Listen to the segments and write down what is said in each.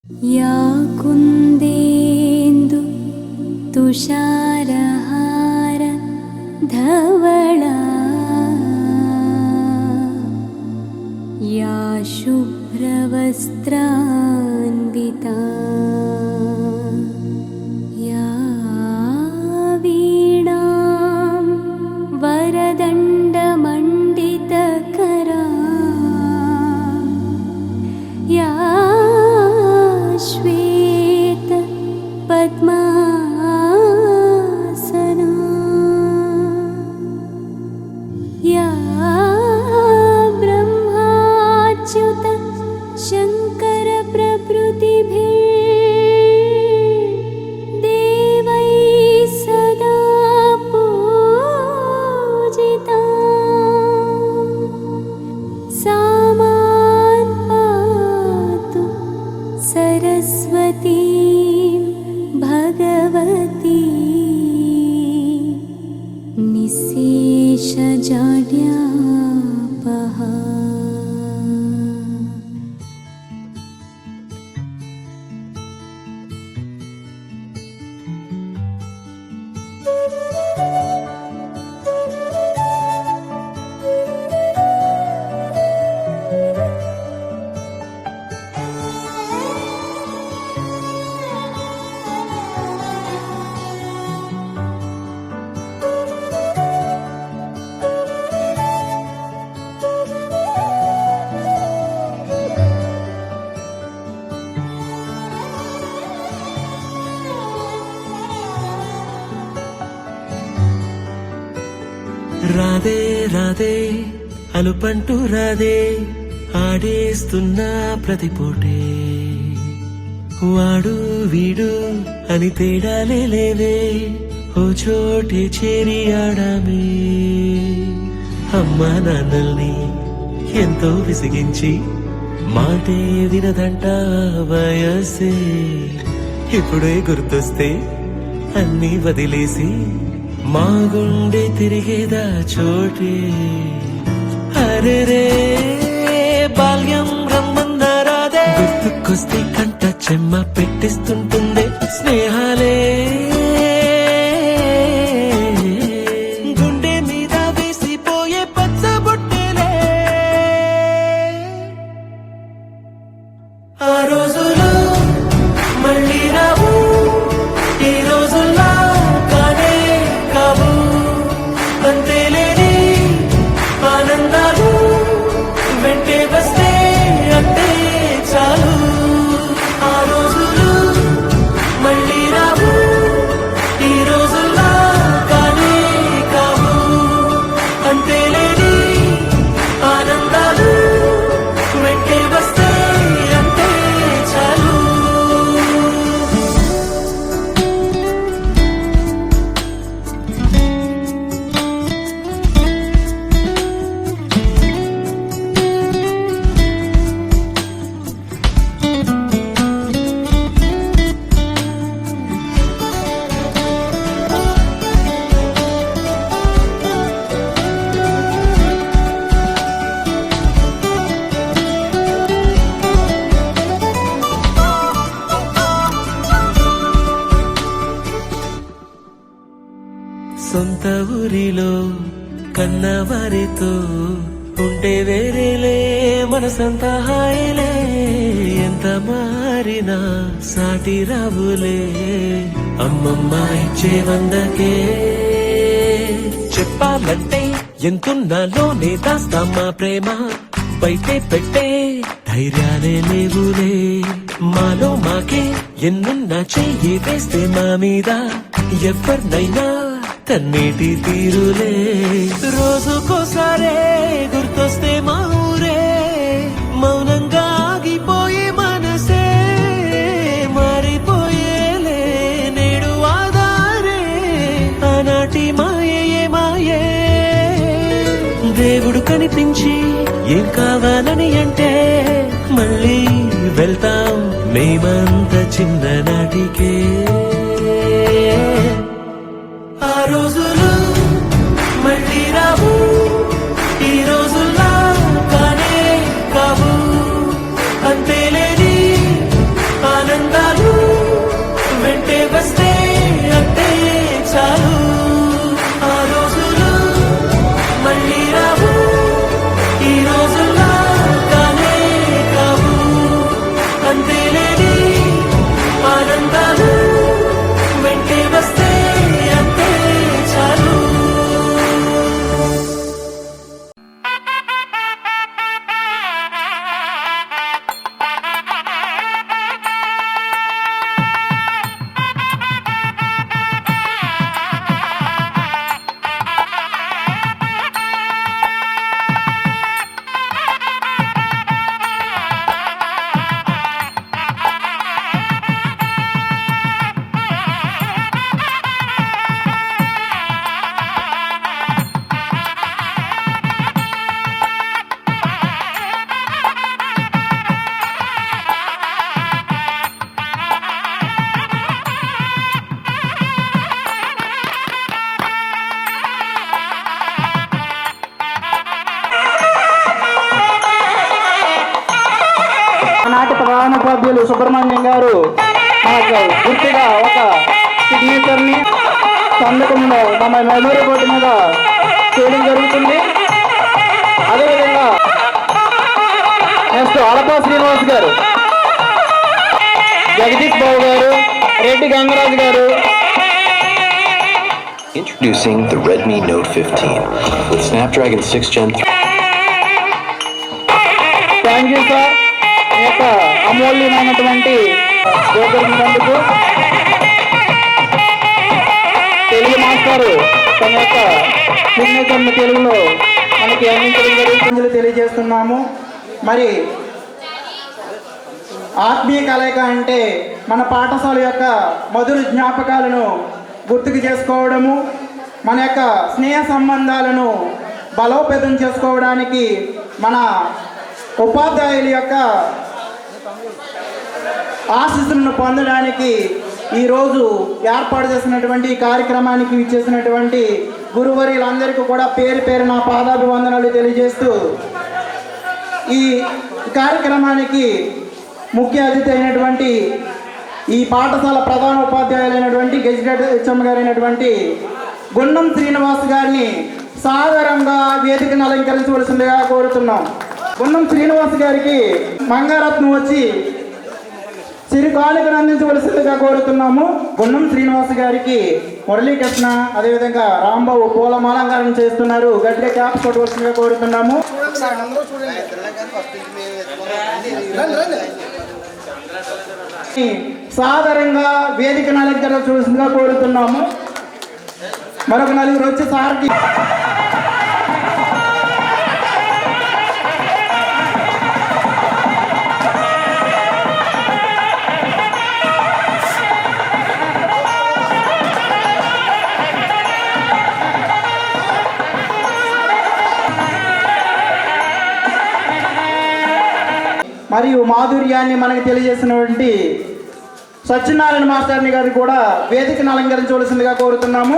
या कुन्देन्दु तुषारहार धवला या शुभ्रवस्त्रान्विता या वीणां वरदण्डमण्डितकरा या श्वेत पद्मासना या ब्रह्माच्युत शंकर प्रभृतिभिर्देवैः सदा पूजिता सा मां पातु सरस्वती भगवती निःशेषजाड्यापहा। రాధే రాధే అలుపంటూ రాధే ఆడేస్తున్నా ప్రతిపోటే వాడు వీడు అని తేడాలే లేవే ఓ చోటే చేరి ఆడామే అమ్మా నాన్నల్ని ఎంతో విసిగించి మాటే వినదంట వయసే ఇప్పుడే గుర్తొస్తే అన్నీ వదిలేసి మా గుండె తిరిగేదా చోటే అరే రే బాల్యం రమ్మన్నారాదే గుర్తుకొస్తే కంట చెమ్మ పెట్టిస్తుంటుందే స్నేహాలే గుండె మీద వేసిపోయే పచ్చబొట్టెలే ఆ రోజులు మళ్ళీ రావు ఈ రోజుల్లా కానే కావు అంతేలేని ఆనందాలు వెంటే వస్తే అంతే చాలు ఆ రోజులు మళ్ళీ రావు ఈ రోజుల్లా కానే కావు అంతేలేని ఆనందాలు వెంటే వస్తే అంతే చాలు. సొంత ఊరిలో కన్నవారితో ఉంటే వేరేలే మనసంతా హాయిలే ఎంత మారినా సాటి రావులే అమ్మమ్మ ఇచ్చే వందకే చెప్పాలంటే ఎంతున్నాలోనే దాస్తామా ప్రేమ బయటే పెట్టే ధైర్యాలే లేవులే మాలో మాకే ఎన్నున్నా చెయ్యి వేస్తే మా మీద ఎవరినైనా కన్నీటి తీరులే రోజుకోసారే గుర్తొస్తే మా ఊరే మౌనంగా ఆగిపోయే మనసే మారిపోయేలే నేడు ఆధారే ఆనాటి మాయే మాయే దేవుడు కనిపించి ఏం కావాలని అంటే మళ్ళీ వెళ్తాం మేమంత చిన్ననాటికే ఆ రోజులు మళ్ళీ రావు ఈ రోజుల్లా కానే కావు అంతేలేని సభ్యులు సుబ్రహ్మణ్యం గారు మనకు పూర్తిగా ఒక సిగ్నేచర్ని సంతకంలో మన మెమరీ బోర్డు మీద చేయడం జరుగుతుంది. అదేవిధంగా నెక్స్ట్ అడపా శ్రీనివాస్ గారు, జగదీష్ బాబు గారు, రెడ్డి గంగరాజు గారు. Introducing the Redmi Note 15 with Snapdragon 6 Gen 3. Thank you sir, ఈ యొక్క అమూల్యమైనటువంటి సేకరించినందుకు. తెలుగు మాస్టారు తన యొక్క సిగ్నేచర్ని తెలుగులో మనకి అందించడం జరుగుతుంది తెలియజేస్తున్నాము. మరి ఆత్మీయ కలయిక అంటే మన పాఠశాల యొక్క మధుర జ్ఞాపకాలను గుర్తుకు చేసుకోవడము, మన యొక్క స్నేహ సంబంధాలను బలోపేతం చేసుకోవడానికి, మన ఉపాధ్యాయుల యొక్క ఆశీస్సులను పొందడానికి ఈరోజు ఏర్పాటు చేసినటువంటి ఈ కార్యక్రమానికి ఇచ్చేసినటువంటి గురువర్యులందరికీ కూడా పేరు పేరున పాదాభివందనాలు తెలియజేస్తూ, ఈ కార్యక్రమానికి ముఖ్య అతిథి అయినటువంటి ఈ పాఠశాల ప్రధాన ఉపాధ్యాయులైనటువంటి గెజిటెడ్ హెచ్ఎం గారైనటువంటి గుండం శ్రీనివాస్ గారిని సాధారణంగా వేదికను అలంకరించవలసిందిగా కోరుతున్నాం. గుండం శ్రీనివాస్ గారికి మంగారత్నం వచ్చి చిరు కానుకను అందించవలసిందిగా కోరుతున్నాము. గుండం శ్రీనివాస్ గారికి మురళీకృష్ణ, అదేవిధంగా రాంబాబు పూలమాలంకరణ చేస్తున్నారు. గట్టిగా క్యాప్ కొట్టవలసిందిగా కోరుతున్నాము. సాధారణంగా వేదికను అలంకరించవలసిందిగా కోరుతున్నాము. మరొక నలుగురు వచ్చి సార్కి మరియు మాధుర్యాన్ని మనకు తెలియజేసినటువంటి సత్యనారాయణ మాస్టర్ని గారిని కూడా వేదికను అలంకరించవలసిందిగా కోరుతున్నాము.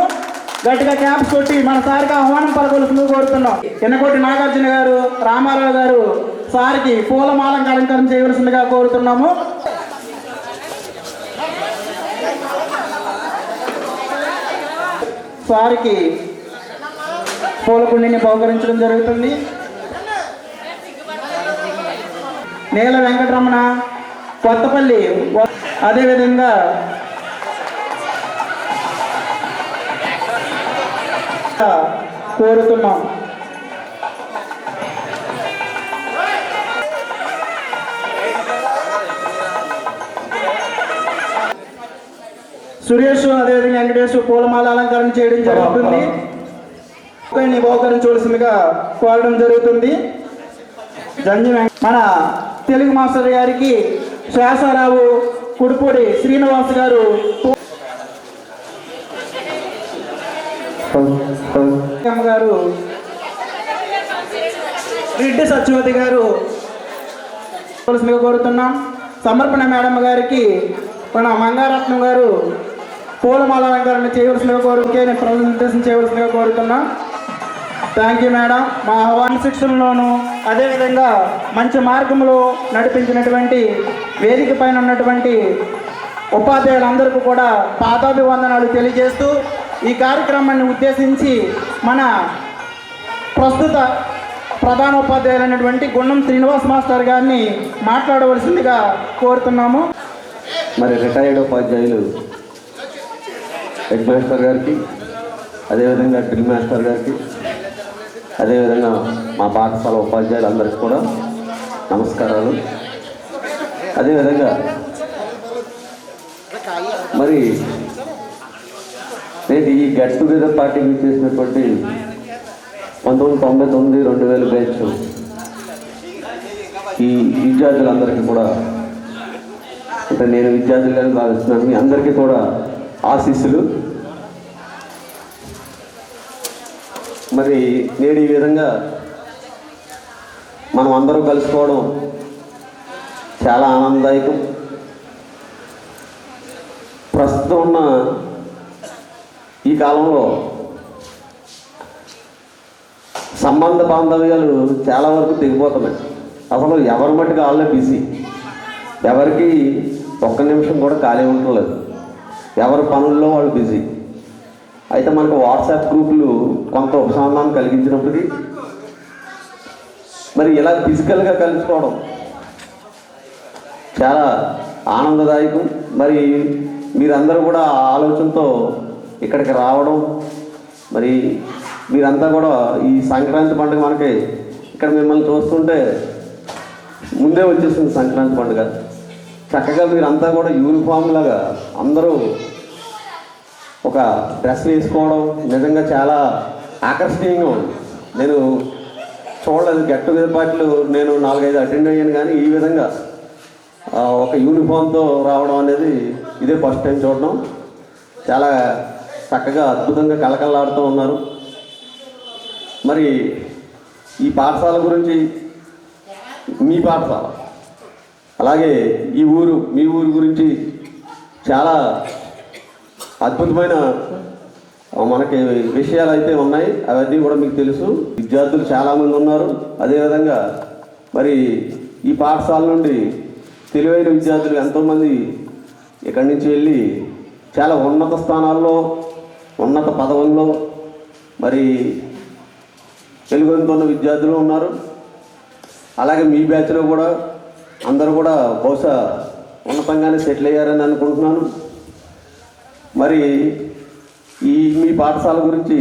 గట్టిగా క్యాప్స్ కొట్టి మన సార్కి ఆహ్వానం పలకవలసిందిగా కోరుతున్నాం. ఎన్నకోటి నాగార్జున గారు, రామారావు గారు సార్కి పూలమాలంగా అలంకరణ చేయవలసిందిగా కోరుతున్నాము. సార్కి పూలకుండిని బహుకరించడం జరుగుతుంది. నేల వెంకటరమణ, కొత్తపల్లి, అదేవిధంగా కోరుతున్నాం. సురేష్, అదేవిధంగా వెంకటేష్ పూలమాల అలంకరణ చేయడం జరుగుతుంది. బహుకరించవలసిందిగా కోరడం జరుగుతుంది. మన తెలుగు మాస్టర్ గారికి శేషారావు, కుడిపూడి శ్రీనివాస్ గారు గారు, రెడ్డి సత్యవతి గారు కోరుతున్నాం. సమర్పణ మేడం గారికి మన మంగారత్నం గారు పూలమాల అలంకరణ చేయవలసిందిగా ప్రజెంటేషన్ చేయవలసిందిగా కోరుతున్నాం. Thank you madam. మా ఆహ్వాన శిక్షణలోను అదేవిధంగా మంచి మార్గంలో నడిపించినటువంటి వేదిక పైన ఉన్నటువంటి ఉపాధ్యాయులందరికీ కూడా పాదాభివందనాలు తెలియజేస్తూ ఈ కార్యక్రమాన్ని ఉద్దేశించి మన ప్రస్తుత ప్రధాన ఉపాధ్యాయులైనటువంటి గుండం శ్రీనివాస్ మాస్టర్ గారిని మాట్లాడవలసిందిగా కోరుతున్నాము. మరి రిటైర్డ్ ఉపాధ్యాయులు హెడ్ మాస్టర్ గారికి, అదేవిధంగా డ్రిల్ మాస్టర్ గారికి, అదేవిధంగా మా పాఠశాల ఉపాధ్యాయులందరికీ కూడా నమస్కారాలు. అదేవిధంగా మరి నేను ఈ గెట్ టుగెదర్ పార్టీకి చేసినటువంటి 1999, 2000 బ్యాచ్ ఈ విద్యార్థులందరికీ కూడా, అంటే నేను విద్యార్థులుగానే భావిస్తున్నాను, మీ అందరికీ కూడా ఆశీస్సులు. మరి నేడు ఈ విధంగా మనం అందరూ కలుసుకోవడం చాలా ఆనందదాయకం. ప్రస్తుతం ఉన్న ఈ కాలంలో సంబంధ బాంధవ్యాలు చాలా వరకు తెగిపోతున్నాయి. అసలు ఎవరి మట్టుకు వాళ్ళే బిజీ. ఎవరికి ఒక్క నిమిషం కూడా ఖాళీ ఉండలేదు, ఎవరి పనుల్లో వాళ్ళు బిజీ. అయితే మనకు వాట్సాప్ గ్రూపులు కొంత ఉపశమనాన్ని కలిగించినప్పటికీ మరి ఇలా ఫిజికల్గా కలుసుకోవడం చాలా ఆనందదాయకం. మరి మీరందరూ కూడా ఆ ఆలోచనతో ఇక్కడికి రావడం, మరి మీరంతా కూడా ఈ సంక్రాంతి పండుగ మనకి ఇక్కడ మిమ్మల్ని చూస్తుంటే ముందే వచ్చేసింది సంక్రాంతి పండుగ. చక్కగా మీరంతా కూడా యూనిఫామ్ లాగా అందరూ ఒక డ్రెస్ వేసుకోవడం నిజంగా చాలా ఆకర్షణీయంగా ఉంది. నేను చూడలేదు, గెట్ టుగెదర్ పార్టీలు నేను 4-5 అటెండ్ అయ్యాను, కానీ ఈ విధంగా ఒక యూనిఫామ్తో రావడం అనేది ఇదే ఫస్ట్ టైం చూడడం. చాలా చక్కగా అద్భుతంగా కళకళలాడుతూ ఉన్నారు. మరి ఈ పాఠశాల గురించి, మీ పాఠశాల అలాగే ఈ ఊరు, మీ ఊరు గురించి చాలా అద్భుతమైన మనకి విషయాలు అయితే ఉన్నాయి. అవన్నీ కూడా మీకు తెలుసు. విద్యార్థులు చాలామంది ఉన్నారు. అదేవిధంగా మరి ఈ పాఠశాల నుండి తెలివైన విద్యార్థులు ఎంతోమంది ఇక్కడి నుంచి వెళ్ళి చాలా ఉన్నత స్థానాల్లో, ఉన్నత పదవుల్లో మరి వెలుగొందుతున్న విద్యార్థులు ఉన్నారు. అలాగే మీ బ్యాచ్లో కూడా అందరూ కూడా బహుశా ఉన్నతంగానే సెటిల్ అయ్యారని అనుకుంటున్నాను. మరి మీ పాఠశాల గురించి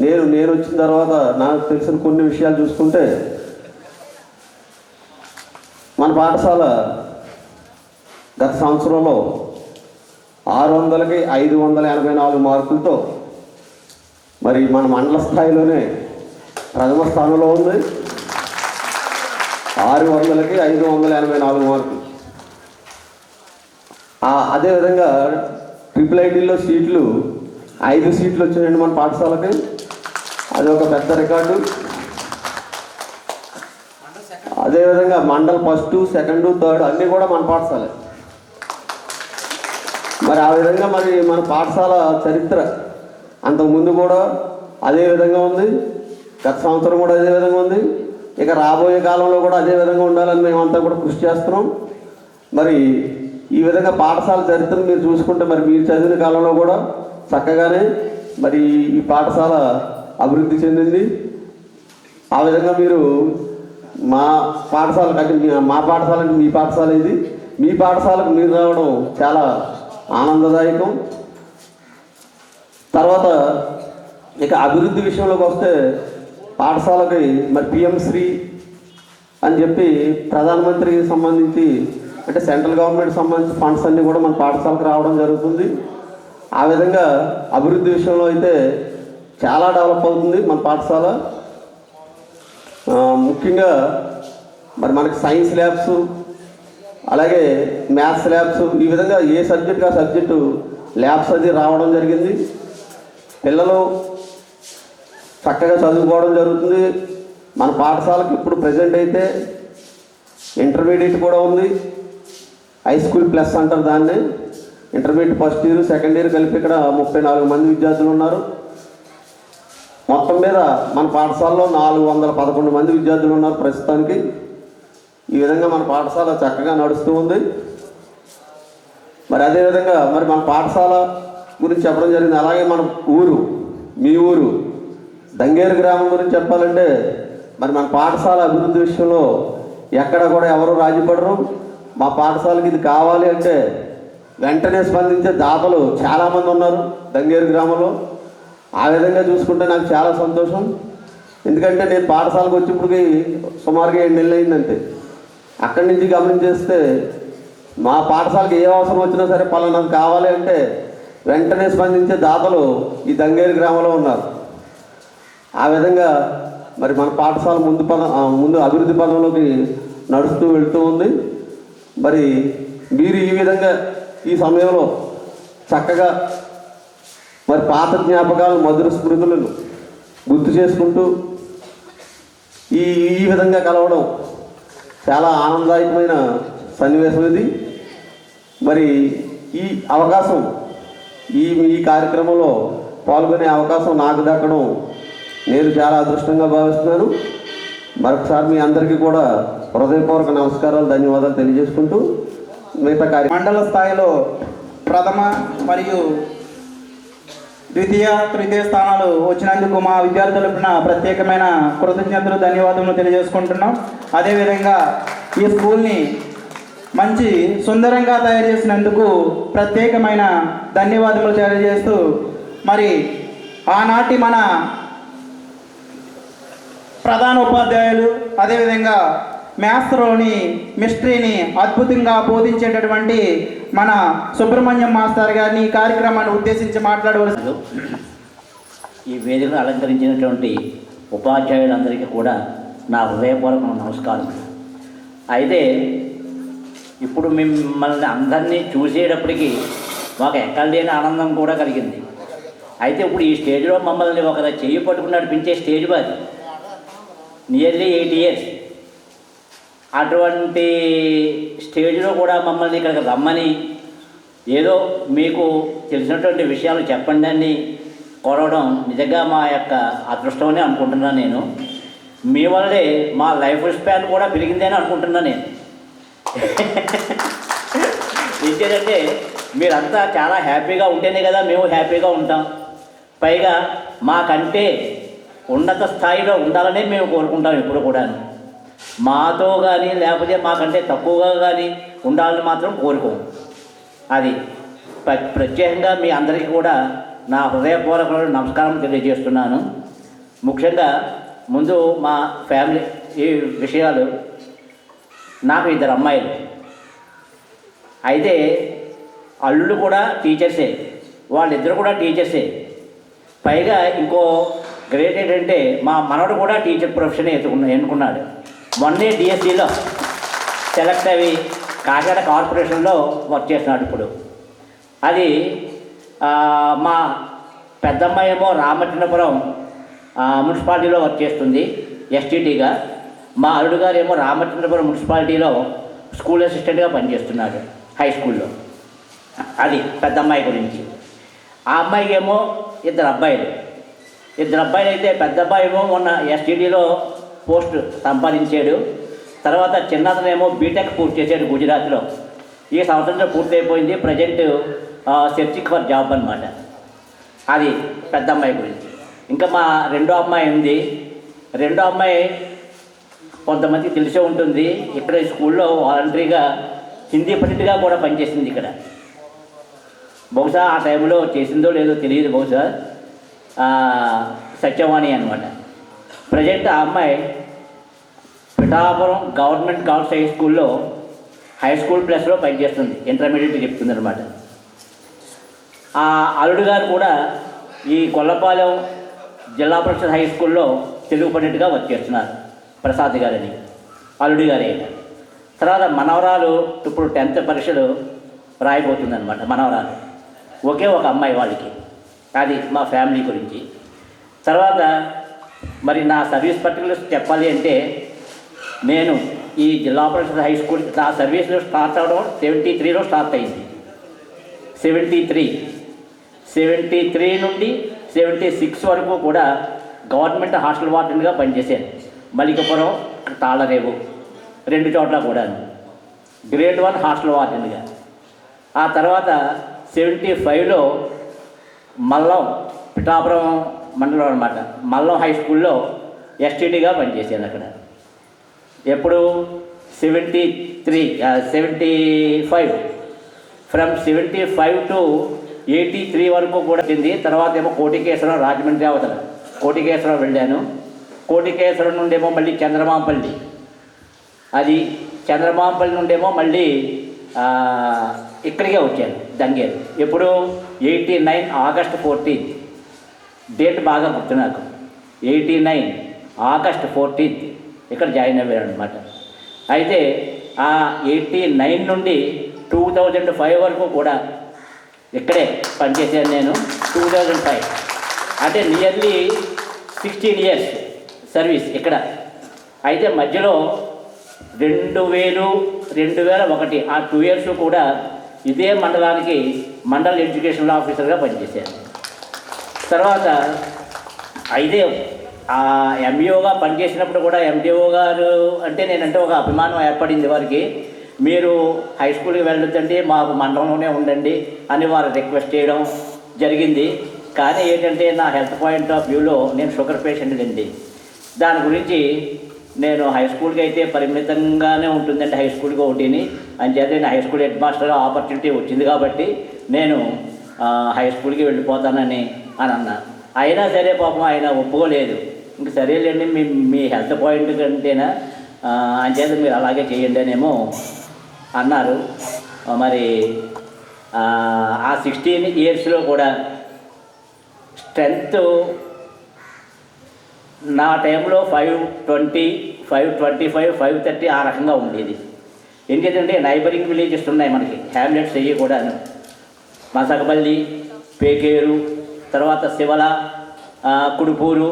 నేను వచ్చిన తర్వాత నాకు తెలిసిన కొన్ని విషయాలు చూసుకుంటే, మన పాఠశాల గత సంవత్సరంలో 600కి 584 మార్కులతో మరి మన మండల స్థాయిలోనే ప్రథమ స్థానంలో ఉంది. 600కి 584 మార్కులు. అదేవిధంగా IIITలో సీట్లు 5 సీట్లు వచ్చాయండి మన పాఠశాలకి. అది ఒక పెద్ద రికార్డు. అదేవిధంగా మండల్ 1, 2, 3 అన్నీ కూడా మన పాఠశాలే. మరి ఆ విధంగా మరి మన పాఠశాల చరిత్ర అంతకుముందు కూడా అదే విధంగా ఉంది, గత సంవత్సరం కూడా అదే విధంగా ఉంది, ఇక రాబోయే కాలంలో కూడా అదే విధంగా ఉండాలని మేమంతా కూడా కృషి చేస్తున్నాం. మరి ఈ విధంగా పాఠశాల చరిత్రను మీరు చూసుకుంటే మరి మీరు చదివిన కాలంలో కూడా చక్కగానే మరి ఈ పాఠశాల అభివృద్ధి చెందింది. ఆ విధంగా మీరు మా పాఠశాల కంటే మా పాఠశాల అంటే మీ పాఠశాల ఇది, మీ పాఠశాలకు మీరు రావడం చాలా ఆనందదాయకం. తర్వాత ఇక అభివృద్ధి విషయంలోకి వస్తే పాఠశాలకి మరి PM శ్రీ అని చెప్పి ప్రధానమంత్రికి సంబంధించి అంటే సెంట్రల్ గవర్నమెంట్ సంబంధించిన ఫండ్స్ అన్నీ కూడా మన పాఠశాలకు రావడం జరుగుతుంది. ఆ విధంగా అభివృద్ధి విషయంలో అయితే చాలా డెవలప్ అవుతుంది మన పాఠశాల. ముఖ్యంగా మరి మనకి సైన్స్ ల్యాబ్స్, అలాగే మ్యాథ్స్ ల్యాబ్స్, ఈ విధంగా ఏ సబ్జెక్ట్ ఆ సబ్జెక్టు ల్యాబ్స్ అది రావడం జరిగింది. పిల్లలు చక్కగా చదువుకోవడం జరుగుతుంది. మన పాఠశాలకు ఇప్పుడు ప్రజెంట్ అయితే ఇంటర్మీడియట్ కూడా ఉంది, హై స్కూల్ ప్లస్ అంటారు దాన్ని. Intermediate first year, second year కలిపి ఇక్కడ 34 మంది విద్యార్థులు ఉన్నారు. మొత్తం మీద మన పాఠశాలలో 411 మంది విద్యార్థులు ఉన్నారు ప్రస్తుతానికి. ఈ విధంగా మన పాఠశాల చక్కగా నడుస్తూ ఉంది. మరి అదేవిధంగా మరి మన పాఠశాల గురించి చెప్పడం జరిగింది. అలాగే మన ఊరు, మీ ఊరు దంగేరు గ్రామం గురించి చెప్పాలంటే మరి మన పాఠశాల అభివృద్ధి విషయంలో ఎక్కడ కూడా ఎవరు రాజీపడరు. మా పాఠశాలకి ఇది కావాలి అంటే వెంటనే స్పందించే దాతలు చాలామంది ఉన్నారు దంగేరు గ్రామంలో. ఆ విధంగా చూసుకుంటే నాకు చాలా సంతోషం. ఎందుకంటే నేను పాఠశాలకు వచ్చినప్పటికి సుమారుగా 7 నెలలు అయిందంటే, అక్కడి నుంచి గమనించేస్తే మా పాఠశాలకు ఏ అవసరం వచ్చినా సరే పలానాది కావాలి అంటే వెంటనే స్పందించే దాతలు ఈ దంగేరు గ్రామంలో ఉన్నారు. ఆ విధంగా మరి మన పాఠశాల ముందు అభివృద్ధి పదంలోకి నడుస్తూ వెళ్తూ ఉంది. మరి మీరు ఈ విధంగా ఈ సమయంలో చక్కగా మరి పాత జ్ఞాపకాలు, మధుర స్మృతులను గుర్తు చేసుకుంటూ ఈ విధంగా కలవడం చాలా ఆనందదాయకమైన సన్నివేశం ఇది. మరి ఈ అవకాశం, ఈ కార్యక్రమంలో పాల్గొనే అవకాశం నాకు దక్కడం నేను చాలా అదృష్టంగా భావిస్తున్నాను. మరొకసారి మీ అందరికీ కూడా హృదయపూర్వక నమస్కారాలు, ధన్యవాదాలు తెలియజేసుకుంటూ మిగతా మండల స్థాయిలో ప్రథమ మరియు ద్వితీయ తృతీయ స్థానాలు వచ్చినందుకు మా విద్యార్థుల తరపున ప్రత్యేకమైన కృతజ్ఞతలు, ధన్యవాదములు తెలియజేసుకుంటున్నాం. అదేవిధంగా ఈ స్కూల్ని మంచి సుందరంగా తయారు చేసినందుకు ప్రత్యేకమైన ధన్యవాదములు తెలియజేస్తూ, మరి ఆనాటి మన ప్రధాన ఉపాధ్యాయులు అదేవిధంగా మ్యాథ్స్లోని మిస్టరీని అద్భుతంగా బోధించేటటువంటి మన సుబ్రహ్మణ్యం మాస్టర్ గారిని ఈ కార్యక్రమాన్ని ఉద్దేశించి మాట్లాడవలసి. ఈ వేదికను అలంకరించినటువంటి ఉపాధ్యాయులందరికీ కూడా నా హృదయపూర్వక నమస్కారం. అయితే ఇప్పుడు మిమ్మల్ని అందరినీ చూసేటప్పటికీ మాకు ఎక్కడ లేని ఆనందం కూడా కలిగింది. అయితే ఇప్పుడు ఈ స్టేజ్లో మమ్మల్ని ఒక చెయ్యి పట్టుకుని నడిపించే స్టేజ్ అది నియర్లీ 8 years. అటువంటి స్టేజ్లో కూడా మమ్మల్ని ఇక్కడికి రమ్మని ఏదో మీకు తెలిసినటువంటి విషయాలు చెప్పండి అని కోరడం నిజంగా మా యొక్క అదృష్టమని అనుకుంటున్నాను. నేను మీ వల్లే మా లైఫ్ స్పాన్ కూడా పెరిగిందని అనుకుంటున్నాను నేను. ఏంటంటే మీరంతా చాలా హ్యాపీగా ఉంటేనే కదా మేము హ్యాపీగా ఉంటాం. పైగా మాకంటే ఉన్నత స్థాయిలో ఉండాలని మేము కోరుకుంటాం ఎప్పుడు కూడా. మాతో కానీ లేకపోతే మాకంటే తక్కువగా కానీ ఉండాలని మాత్రం కోరుకోం. అది ప్రత్యేకంగా మీ అందరికీ కూడా నా హృదయపూర్వక నమస్కారం తెలియజేస్తున్నాను. ముఖ్యంగా ముందు మా ఫ్యామిలీ ఈ విషయాలు. నాకు 2 అమ్మాయిలు. అయితే అల్లుడు కూడా టీచర్సే, వాళ్ళిద్దరు కూడా టీచర్సే. పైగా ఇంకో గ్రేట్ ఏంటంటే మా మనవడు కూడా టీచర్ ప్రొఫెషన్ ఎన్నుకున్నాడు. మొన్నే డిఎస్సిలో సెలెక్ట్ అవి కాకినాడ కార్పొరేషన్లో వర్క్ చేస్తున్నాడు ఇప్పుడు. అది మా పెద్దమ్మాయి ఏమో రామచంద్రపురం మున్సిపాలిటీలో వర్క్ చేస్తుంది ఎస్టీటీగా. మా అల్లుడు గారు ఏమో రామచంద్రపురం మున్సిపాలిటీలో స్కూల్ అసిస్టెంట్గా పనిచేస్తున్నాడు హై స్కూల్లో. అది పెద్దమ్మాయి గురించి. ఆ అమ్మాయికి ఏమో 2 అబ్బాయిలు. 2 అబ్బాయిలు అయితే పెద్ద అబ్బాయి ఏమో మొన్న ఎస్టీడీలో పోస్ట్ సంపాదించాడు. తర్వాత చిన్నతనేమో బీటెక్ పూర్తి చేశాడు గుజరాత్లో. ఈ సంవత్సరంలో పూర్తి అయిపోయింది. ప్రజెంట్ సెర్చింగ్ ఫర్ జాబ్ అనమాట. అది పెద్ద అమ్మాయి గురించి. ఇంకా మా రెండో అమ్మాయి ఉంది. రెండో అమ్మాయి కొంతమందికి తెలిసే ఉంటుంది, ఇక్కడ స్కూల్లో వాలంటరీగా హిందీ పండిట్గా కూడా పనిచేసింది ఇక్కడ. బహుశా ఆ టైంలో చేసిందో లేదో తెలియదు, బహుశా సత్యవాణి అనమాట. ప్రజెంట్ ఆ అమ్మాయి పిఠాపురం గవర్నమెంట్ గర్ల్స్ హై స్కూల్లో హై స్కూల్ ప్లస్లో పనిచేస్తుంది, ఇంటర్మీడియట్ చెప్తుంది అనమాట. ఆ అల్లుడు గారు కూడా ఈ కొల్లపాలెం జిల్లా పరిషత్ హై స్కూల్లో తెలుగు పండిట్గా వర్క్ చేస్తున్నారు, ప్రసాద్ గారని అల్లుడి గారే. తర్వాత మనవరాలు ఇప్పుడు 10th పరీక్షలు రాయబోతుంది అనమాట మనవరాలు. ఒకే ఒక అమ్మాయి వాళ్ళకి. అది మా ఫ్యామిలీ గురించి. తర్వాత మరి నా సర్వీస్ పర్టికులర్స్ చెప్పాలి అంటే, నేను ఈ జిల్లా పరిషత్ హై స్కూల్ నా సర్వీస్లో స్టార్ట్ అవ్వడం 73లో స్టార్ట్ అయింది. 73 నుండి 76 వరకు కూడా గవర్నమెంట్ హాస్టల్ వార్డెన్గా పనిచేశాను. మలికపురం, తాళరేవు 2 చోట్ల కూడా గ్రేడ్ 1 హాస్టల్ వార్డెన్గా. ఆ తర్వాత 75లో మల్లం పిఠాపురం మండలం అనమాట, మల్లం హై స్కూల్లో ఎస్టీడీగా పనిచేశాను అక్కడ. ఎప్పుడు 75 ఫ్రమ్ 75 to 83 వరకు కూడా వచ్చింది. తర్వాత ఏమో కోటికేశ్వరం, రాజమండ్రి అవతల కోటికేశ్వరం వెళ్ళాను. కోటికేశ్వరం నుండేమో మళ్ళీ చంద్రమాంపల్లి, అది చంద్రమాంపల్లి నుండేమో మళ్ళీ ఇక్కడికే వచ్చాను దంగేరు. ఎప్పుడు 89 August 14, డేట్ బాగా గుర్తు నాకు. 89 August 14 ఇక్కడ జాయిన్ అయ్యాను అనమాట. అయితే ఆ 89 నుండి 2005 వరకు కూడా ఇక్కడే పనిచేశాను నేను. 2005 అంటే నియర్లీ 16 years సర్వీస్ ఇక్కడ. అయితే మధ్యలో 2001 ఆ 2 years కూడా ఇదే మండలానికి మండల ఎడ్యుకేషన్ ఆఫీసర్గా పనిచేశాను. తర్వాత ఆ ఎంఈఓగా పనిచేసినప్పుడు కూడా ఎండిఓ గారు అంటే నేనంటే ఒక అభిమానం ఏర్పడింది వారికి. మీరు హై స్కూల్కి వెళ్ళొద్దండి, మాకు మండలంలోనే ఉండండి అని వారు రిక్వెస్ట్ చేయడం జరిగింది. కానీ ఏంటంటే నా హెల్త్ పాయింట్ ఆఫ్ వ్యూలో నేను షుగర్ పేషెంట్ అండి. దాని గురించి నేను హై స్కూల్కి అయితే పరిమితంగానే ఉంటుందండి, హై స్కూల్కి ఒకటిని. అంచేత నేను హై స్కూల్ హెడ్ మాస్టర్గా ఆపర్చునిటీ వచ్చింది కాబట్టి నేను హై స్కూల్కి వెళ్ళిపోతానని అన్నా. అయినా సరే పాపం ఆయన ఒప్పుకోలేదు. ఇంక సరేలేండి మీ హెల్త్ పాయింట్ కంటేనా అంచేత మీరు అలాగే చేయండి అనేమో అన్నారు. మరి ఆ 16 ఇయర్స్లో కూడా స్ట్రెంగ్త్ నా టైంలో 520, 525, 530 ఆ రకంగా ఉండేది. ఎందుకంటే నైబరింగ్ విలేజెస్ ఉన్నాయి మనకి, హ్యామ్లెట్స్ అయ్యి కూడాను. మసకపల్లి, పేకేరు, తర్వాత శివల, కుడుపూరు,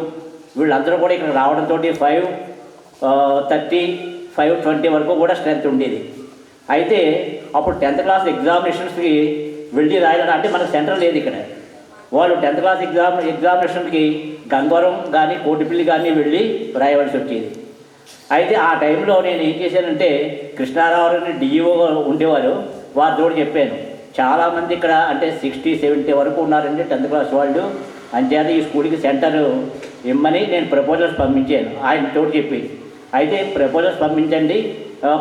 వీళ్ళందరూ కూడా ఇక్కడ రావడంతో 530, 520 వరకు కూడా స్ట్రెంత్ ఉండేది. అయితే అప్పుడు 10th క్లాస్ ఎగ్జామినేషన్స్కి వెళ్ళి రాయాలి అంటే మనకు సెంటర్ లేదు ఇక్కడ. వాళ్ళు 10th క్లాస్ ఎగ్జామినేషన్కి గంగవరం కానీ కోటిపల్లి కానీ వెళ్ళి రాయవలసి వచ్చేది. అయితే ఆ టైంలో నేను ఏం చేశానంటే కృష్ణారావు డిఈఓ ఉండేవారు, వారితో చెప్పాను, చాలామంది ఇక్కడ అంటే 60, 70 వరకు ఉన్నారండి 10th క్లాస్ వాళ్ళు, అంచేత ఈ స్కూల్కి సెంటర్ ఇమ్మని నేను ప్రపోజల్స్ పంపించాను ఆయనతో చెప్పి. అయితే ప్రపోజల్స్ పంపించండి,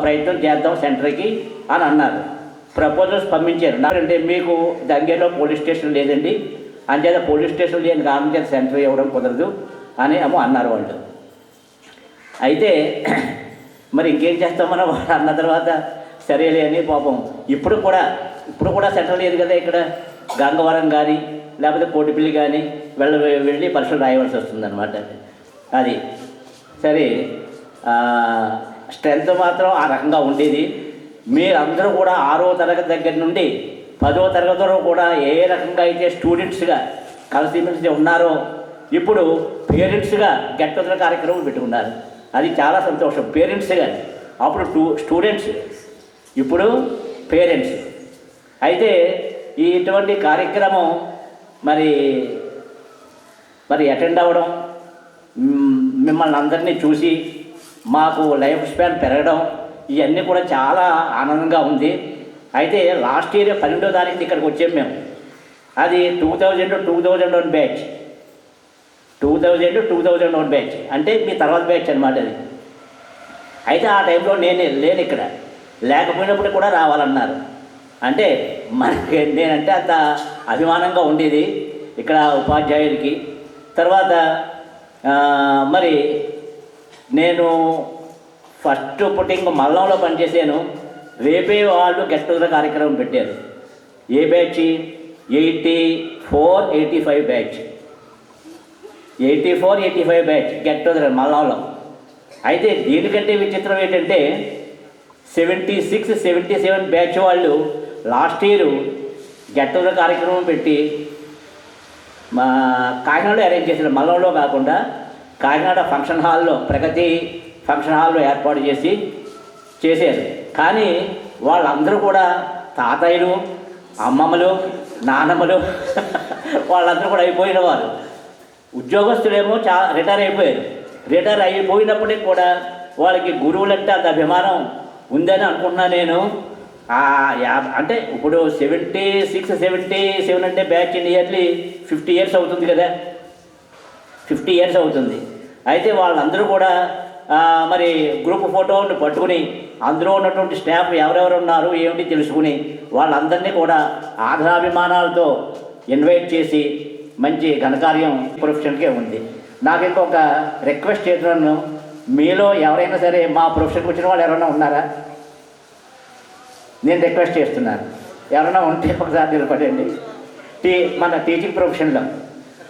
ప్రయత్నం చేద్దాం సెంటర్కి అని అన్నారు. ప్రపోజల్స్ పంపించారు. నాకంటే మీకు దగ్గరలో పోలీస్ స్టేషన్ లేదండి, అంచేత పోలీస్ స్టేషన్ లేని కారణం చేత సెంటర్ ఇవ్వడం కుదరదు అని ఏమో అన్నారు వాళ్ళు. అయితే మరి ఇంకేం చేస్తాం మనం వాళ్ళు అన్న తర్వాత సరేలే అని పాపం ఇప్పుడు కూడా సెంటర్ లేదు కదా ఇక్కడ, గంగవరం కానీ లేకపోతే కోటిపల్లి కానీ వెళ్ళి పరీక్షలు రాయవలసి వస్తుందన్నమాట. అది సరే, స్ట్రెంత్ మాత్రం ఆ రకంగా ఉండేది. మీరందరూ కూడా 6వ తరగతి దగ్గర నుండి 10వ తరగతి వరకు కూడా ఏ రకంగా అయితే స్టూడెంట్స్గా కలిసిమెలిసి ఉన్నారో ఇప్పుడు పేరెంట్స్గా గెట్ టుగెదర్ కార్యక్రమం పెట్టుకున్నారు. అది చాలా సంతోషం. పేరెంట్స్గా అప్పుడు స్టూడెంట్స్, ఇప్పుడు పేరెంట్స్. అయితే ఇటువంటి కార్యక్రమం మరి అటెండ్ అవ్వడం, మిమ్మల్ని అందరినీ చూసి మాకు లైఫ్ స్పాన్ పెరగడం, ఇవన్నీ కూడా చాలా ఆనందంగా ఉంది. అయితే లాస్ట్ ఇయర్ 12వ తారీఖు ఇక్కడికి వచ్చాము మేము. అది 2001 బ్యాచ్, 2001 బ్యాచ్ అంటే మీ తర్వాత బ్యాచ్ అనమాట అది. అయితే ఆ టైంలో నేను లేను ఇక్కడ, లేకపోయినప్పుడు కూడా రావాలన్నారు. అంటే మనకి నేనంటే అంత అభిమానంగా ఉండేది ఇక్కడ ఉపాధ్యాయులకి. తర్వాత మరి నేను ఫస్ట్ పుట్టింగ్ మల్లంలో పనిచేసాను. రేపే వాళ్ళు గెట్ టుగెదర్ కార్యక్రమం పెట్టారు. ఏ batch? 84, 85 batch, 84, 85 batch get together మల్లంలో. అయితే దీనికంటే విచిత్రం ఏంటంటే 76, 77 బ్యాచ్ వాళ్ళు లాస్ట్ ఇయర్ గెట్ టుగెదర్ కార్యక్రమం పెట్టి మా కాకినాడలో అరేంజ్ చేశారు. మల్లంలో కాకుండా కాకినాడ ఫంక్షన్ హాల్లో, ప్రగతి ఫంక్షన్ హాల్లో ఏర్పాటు చేశారు. కానీ వాళ్ళందరూ కూడా తాతయ్యలు, అమ్మమ్మలు, నానమ్మలు వాళ్ళందరూ కూడా అయిపోయిన వారు. ఉద్యోగస్తులేమో రిటైర్ అయిపోయారు. రిటైర్ అయిపోయినప్పటికీ కూడా వాళ్ళకి గురువులంటే అంత అభిమానం ఉందని అనుకుంటున్నాను నేను. అంటే ఇప్పుడు 76, 77 అంటే బ్యాచ్ నియర్లీ 50 ఇయర్స్ అవుతుంది కదా, 50 ఇయర్స్ అవుతుంది. అయితే వాళ్ళందరూ కూడా మరి గ్రూప్ ఫోటోని పట్టుకుని అందులో ఉన్నటువంటి స్టాఫ్ ఎవరెవరు ఉన్నారు ఏమిటి తెలుసుకుని వాళ్ళందరినీ కూడా ఆధారాభిమానాలతో ఇన్వైట్ చేసి మంచి ఘనకార్యం ప్రొఫెషన్కే ఉంది. నాకు ఇంకొక రిక్వెస్ట్ చేస్తున్నాను, మీలో ఎవరైనా సరే మా ప్రొఫెషన్కి వచ్చిన వాళ్ళు ఎవరైనా ఉన్నారా? నేను రిక్వెస్ట్ చేస్తున్నాను, ఎవరైనా ఉంటే ఒకసారి నిలబడండి. మన టీచింగ్ ప్రొఫెషన్లో.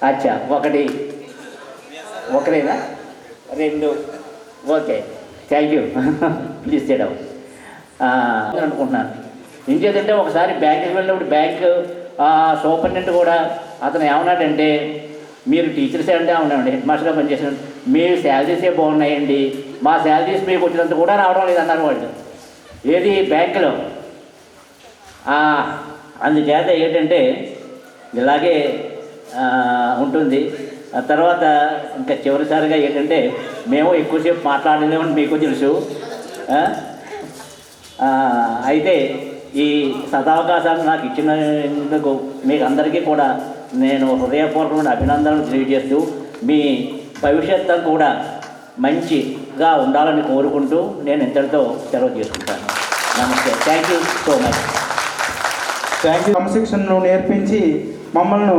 అచ్చా, ఒకరేనా? 2, ఓకే, థ్యాంక్ యూ, ప్లీజ్ చేయడం అనుకుంటున్నాను. ఇంకేదంటే ఒకసారి బ్యాంకుకి వెళ్ళినప్పుడు బ్యాంక్ సూపరింటెండెంట్ కూడా అతను ఏమన్నాడంటే, మీరు టీచర్సే అంటే అవునండి, హెడ్ మాస్టర్గా పనిచేసిన మీ శాలరీసే బాగున్నాయండి, మా శాలరీస్ మీకు వచ్చినంత కూడా రావడం లేదన్నారు వాళ్ళు. ఏది బ్యాంకులో. అందుచేత ఏంటంటే ఇలాగే ఉంటుంది. ఆ తర్వాత ఇంకా చివరిసారిగా ఏంటంటే మేము ఎక్కువసేపు మాట్లాడలేమని మీకు తెలుసు. అయితే ఈ సదావకాశాన్ని నాకు ఇచ్చినందుకు మీకు అందరికీ కూడా నేను హృదయపూర్వకమైన అభినందనలు తెలియజేస్తూ మీ భవిష్యత్తు కూడా మంచిగా ఉండాలని కోరుకుంటూ నేను ఇంతటితో సెలవు తీసుకుంటాను. నమస్తే. Thank you so much. Thank you. క్రమశిక్షణను నేర్పించి మమ్మల్ని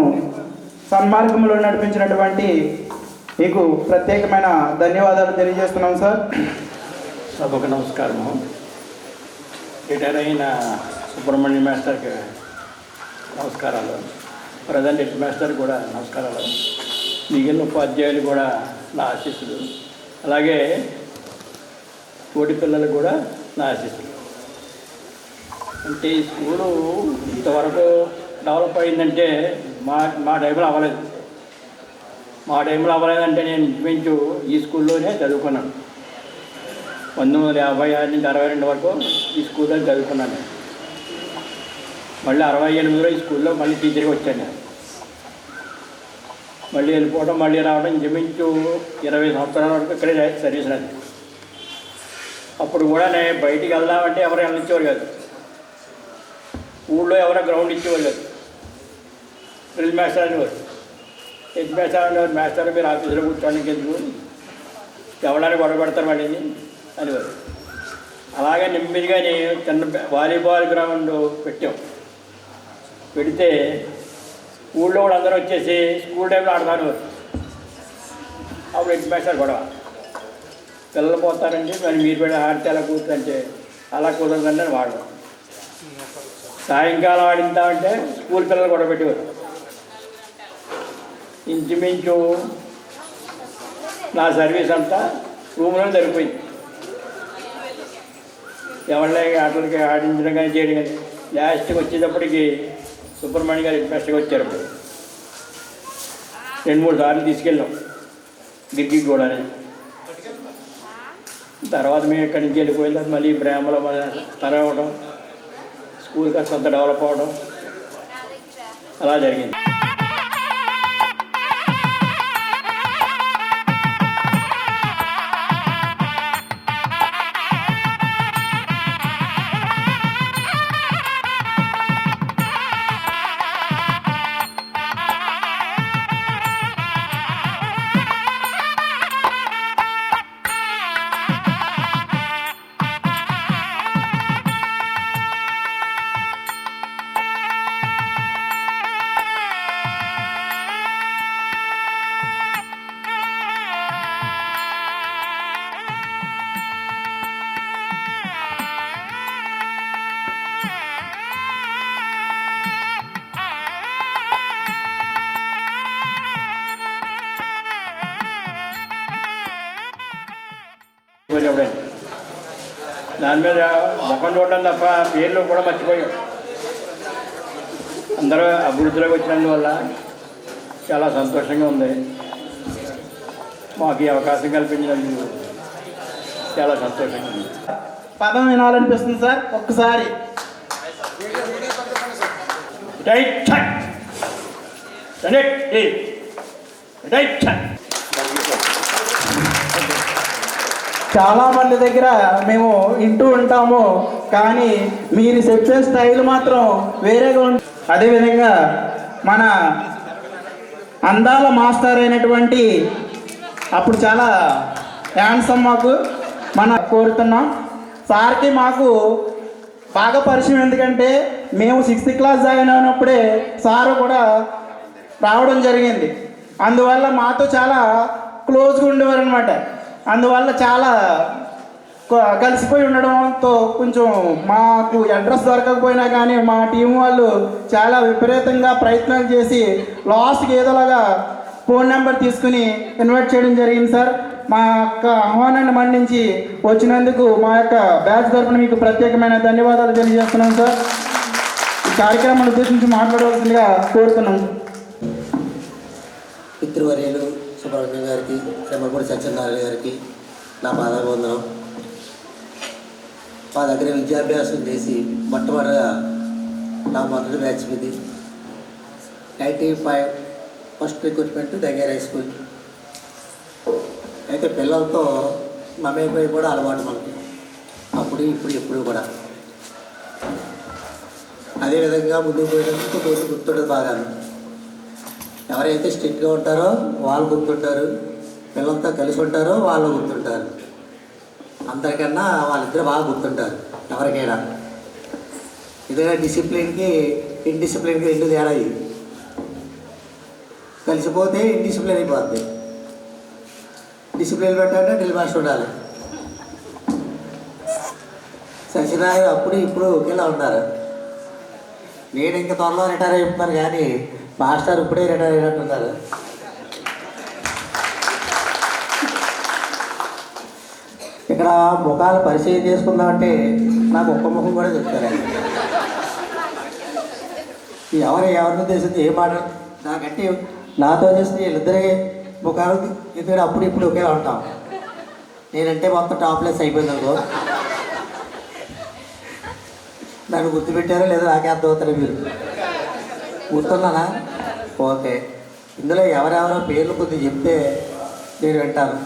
సన్మార్గంలో నడిపించినటువంటి మీకు ప్రత్యేకమైన ధన్యవాదాలు తెలియజేస్తున్నాం సార్. సభకు నమస్కారము. రిటైర్ అయిన సుబ్రహ్మణ్యం మాస్టర్కి నమస్కారాలు. ప్రజెంట్ హెడ్ మాస్టర్ కూడా నమస్కారాలు. మిగిలిన ఉపాధ్యాయులు కూడా నా ఆశీస్సులు. అలాగే తోటి పిల్లలకు కూడా నా ఆశీస్సులు. అంటే ఈ స్కూలు ఇంతవరకు డెవలప్ అయిందంటే మా టైంలో అవ్వలేదు. మా టైంలో అవ్వలేదంటే నేను ఇంచుమించు ఈ స్కూల్లోనే చదువుకున్నాను. 1956 నుంచి 62 వరకు ఈ స్కూల్లో చదువుకున్నాను. మళ్ళీ 68లో ఈ స్కూల్లో మళ్ళీ టీచర్గా వచ్చాను నేను. మళ్ళీ వెళ్ళిపోవడం మళ్ళీ రావడం ఇంచుమించు 20 సంవత్సరాల వరకు ఇక్కడే సర్వీస్ నాది. అప్పుడు కూడా నేను బయటికి వెళ్దామంటే ఎవరు వెళ్ళనిచ్చేవారు కాదు. ఊళ్ళో ఎవరో గ్రౌండ్ ఇచ్చేవారు కాదు. డ్రిల్ మాస్టర్ అనేవారు, హెడ్ మాస్టర్ అనేవారు. మాస్టర్ మీరు ఆఫీసులో కూర్చోడానికి ఎందుకు, ఎవరైనా గొడవ పెడతారు మళ్ళీ అనేవారు. అలాగే నెమ్మదిగానే చిన్న వాలీబాల్ గ్రౌండ్ పెట్టాం. పెడితే ఊళ్ళో కూడా అందరూ వచ్చేసి స్కూల్ టైంలో ఆడతాను. అప్పుడు హెడ్ మాస్టర్ గొడవ, పిల్లలు పోతారండి మరి మీరు పెట్టి ఆడితే అలా కూర్చుంటే అలా కుదరదండి అని వాడు. సాయంకాలం ఆడిందామంటే స్కూల్ పిల్లలు గొడవ పెట్టేవారు. ఇంచుమించు నా సర్వీస్ అంతా రూమ్లో జరిగిపోయింది. ఎవరినే ఆటలకి ఆడించడం కానీ చేయడం కానీ. లాస్ట్కి వచ్చేటప్పటికి సుబ్రహ్మణ్యం గారు హెడ్ మాస్టర్గా వచ్చారు. 2-3 సార్లు తీసుకెళ్ళాం గిరికి కూడా. తర్వాత మేము ఇక్కడి నుంచి వెళ్ళిపోయిన తర్వాత మళ్ళీ ప్రేమలో తరవడం, స్కూల్ కాస్త అంత డెవలప్ అవ్వడం అలా జరిగింది. దాని మీద ముఖం చూడడం తప్ప పేర్లు కూడా మర్చిపోయాం. అందరూ అభివృద్ధిలోకి వచ్చినందువల్ల చాలా సంతోషంగా ఉంది. మాకు ఈ అవకాశం కల్పించినందుకు చాలా సంతోషంగా ఉంది. పదం వినాలనిపిస్తుంది సార్ ఒక్కసారి. చాలా మంది దగ్గర మేము వింటూ ఉంటాము, కానీ మీరు చెప్పే స్టైల్ మాత్రం వేరేగా ఉంటుంది. అదేవిధంగా మన అందాల మాస్టర్ అయినటువంటి అప్పుడు చాలా హ్యాండ్సమ్ మాకు మన కోరుతున్నాం సార్కి. మాకు బాగా పరిచయం, ఎందుకంటే మేము 6th క్లాస్ జాయిన్ అయినప్పుడే సారు కూడా రావడం జరిగింది. అందువల్ల మాతో చాలా క్లోజ్గా ఉండేవారు అనమాట. అందువల్ల చాలా కలిసిపోయి ఉండడంతో కొంచెం మాకు అడ్రస్ దొరకకపోయినా కానీ మా టీం వాళ్ళు చాలా విపరీతంగా ప్రయత్నాలు చేసి లాస్ట్కి ఏదోలాగా ఫోన్ నెంబర్ తీసుకుని ఇన్వైట్ చేయడం జరిగింది సార్. మా యొక్క ఆహ్వానాన్ని మన్నించి వచ్చినందుకు మా యొక్క బ్యాచ్ తరఫున మీకు ప్రత్యేకమైన ధన్యవాదాలు తెలియజేస్తున్నాం సార్. ఈ కార్యక్రమాన్ని ఉద్దేశించి మాట్లాడవలసిందిగా కోరుతున్నాం. పితృవర్యులు సుబ్రహ్మణ్యం గారికి, శ్రమపూడి సత్యనారాయణ గారికి నా పాదాభివందనం. మా దగ్గర విద్యాభ్యాసం చేసి మొట్టమొదటిగా నా మొదటి బ్యాచ్ ఇది 95 ఫస్ట్ రిక్రూట్మెంట్ దగ్గర హై స్కూల్. అయితే పిల్లలతో మమేకమై కూడా అలవాటు మనకి, అప్పుడు ఇప్పుడు కూడా. అదేవిధంగా ముందుకు పోయేటప్పుడు కొంచెం గుర్తుంటుంది బాగా. ఎవరైతే స్ట్రిక్ట్గా ఉంటారో వాళ్ళు గుర్తుంటారు, పిల్లలతో కలిసి ఉంటారో వాళ్ళు గుర్తుంటారు. అందరికన్నా వాళ్ళిద్దరు బాగా గుర్తుంటారు ఎవరికైనా. ఇదే డిసిప్లిన్కి ఇండిసిప్లిన్కి రెండు తేడా. కలిసిపోతే ఇండిసిప్లిన్ అయిపోద్ది. డిసిప్లిన్ పెట్టాలంటే డ్రిల్ మాస్టర్ ఉండాలి. సచినాయ్ అప్పుడు ఇప్పుడు ఒకేలా ఉన్నారు. నేను ఇంకా త్వరలో రిటైర్ అయిపోతున్నాను, కానీ మాస్టర్ ఇప్పుడే రిటైర్ అయినట్టున్నారు. ఇక్కడ ముఖాలు పరిచయం చేసుకుందామంటే నాకు ఒక్క ముఖం కూడా చెప్తారండి. ఎవరిని తెలిసింది ఏం మాట నాకంటే నాతో చేస్తే వీళ్ళిద్దరే ముఖాలు, ఎందుకంటే అప్పుడు ఇప్పుడు ఒకేలా ఉంటాం. నేనంటే మొత్తం టాప్లెస్ అయిపోయింది అనుకో. నన్ను గుర్తుపెట్టారో లేదో నాకే అర్థమవుతారు. మీరు గుర్తున్నానా? ఓకే. ఇందులో ఎవరెవరో పేర్లు కొద్దిగా చెప్తే నేను వింటాను.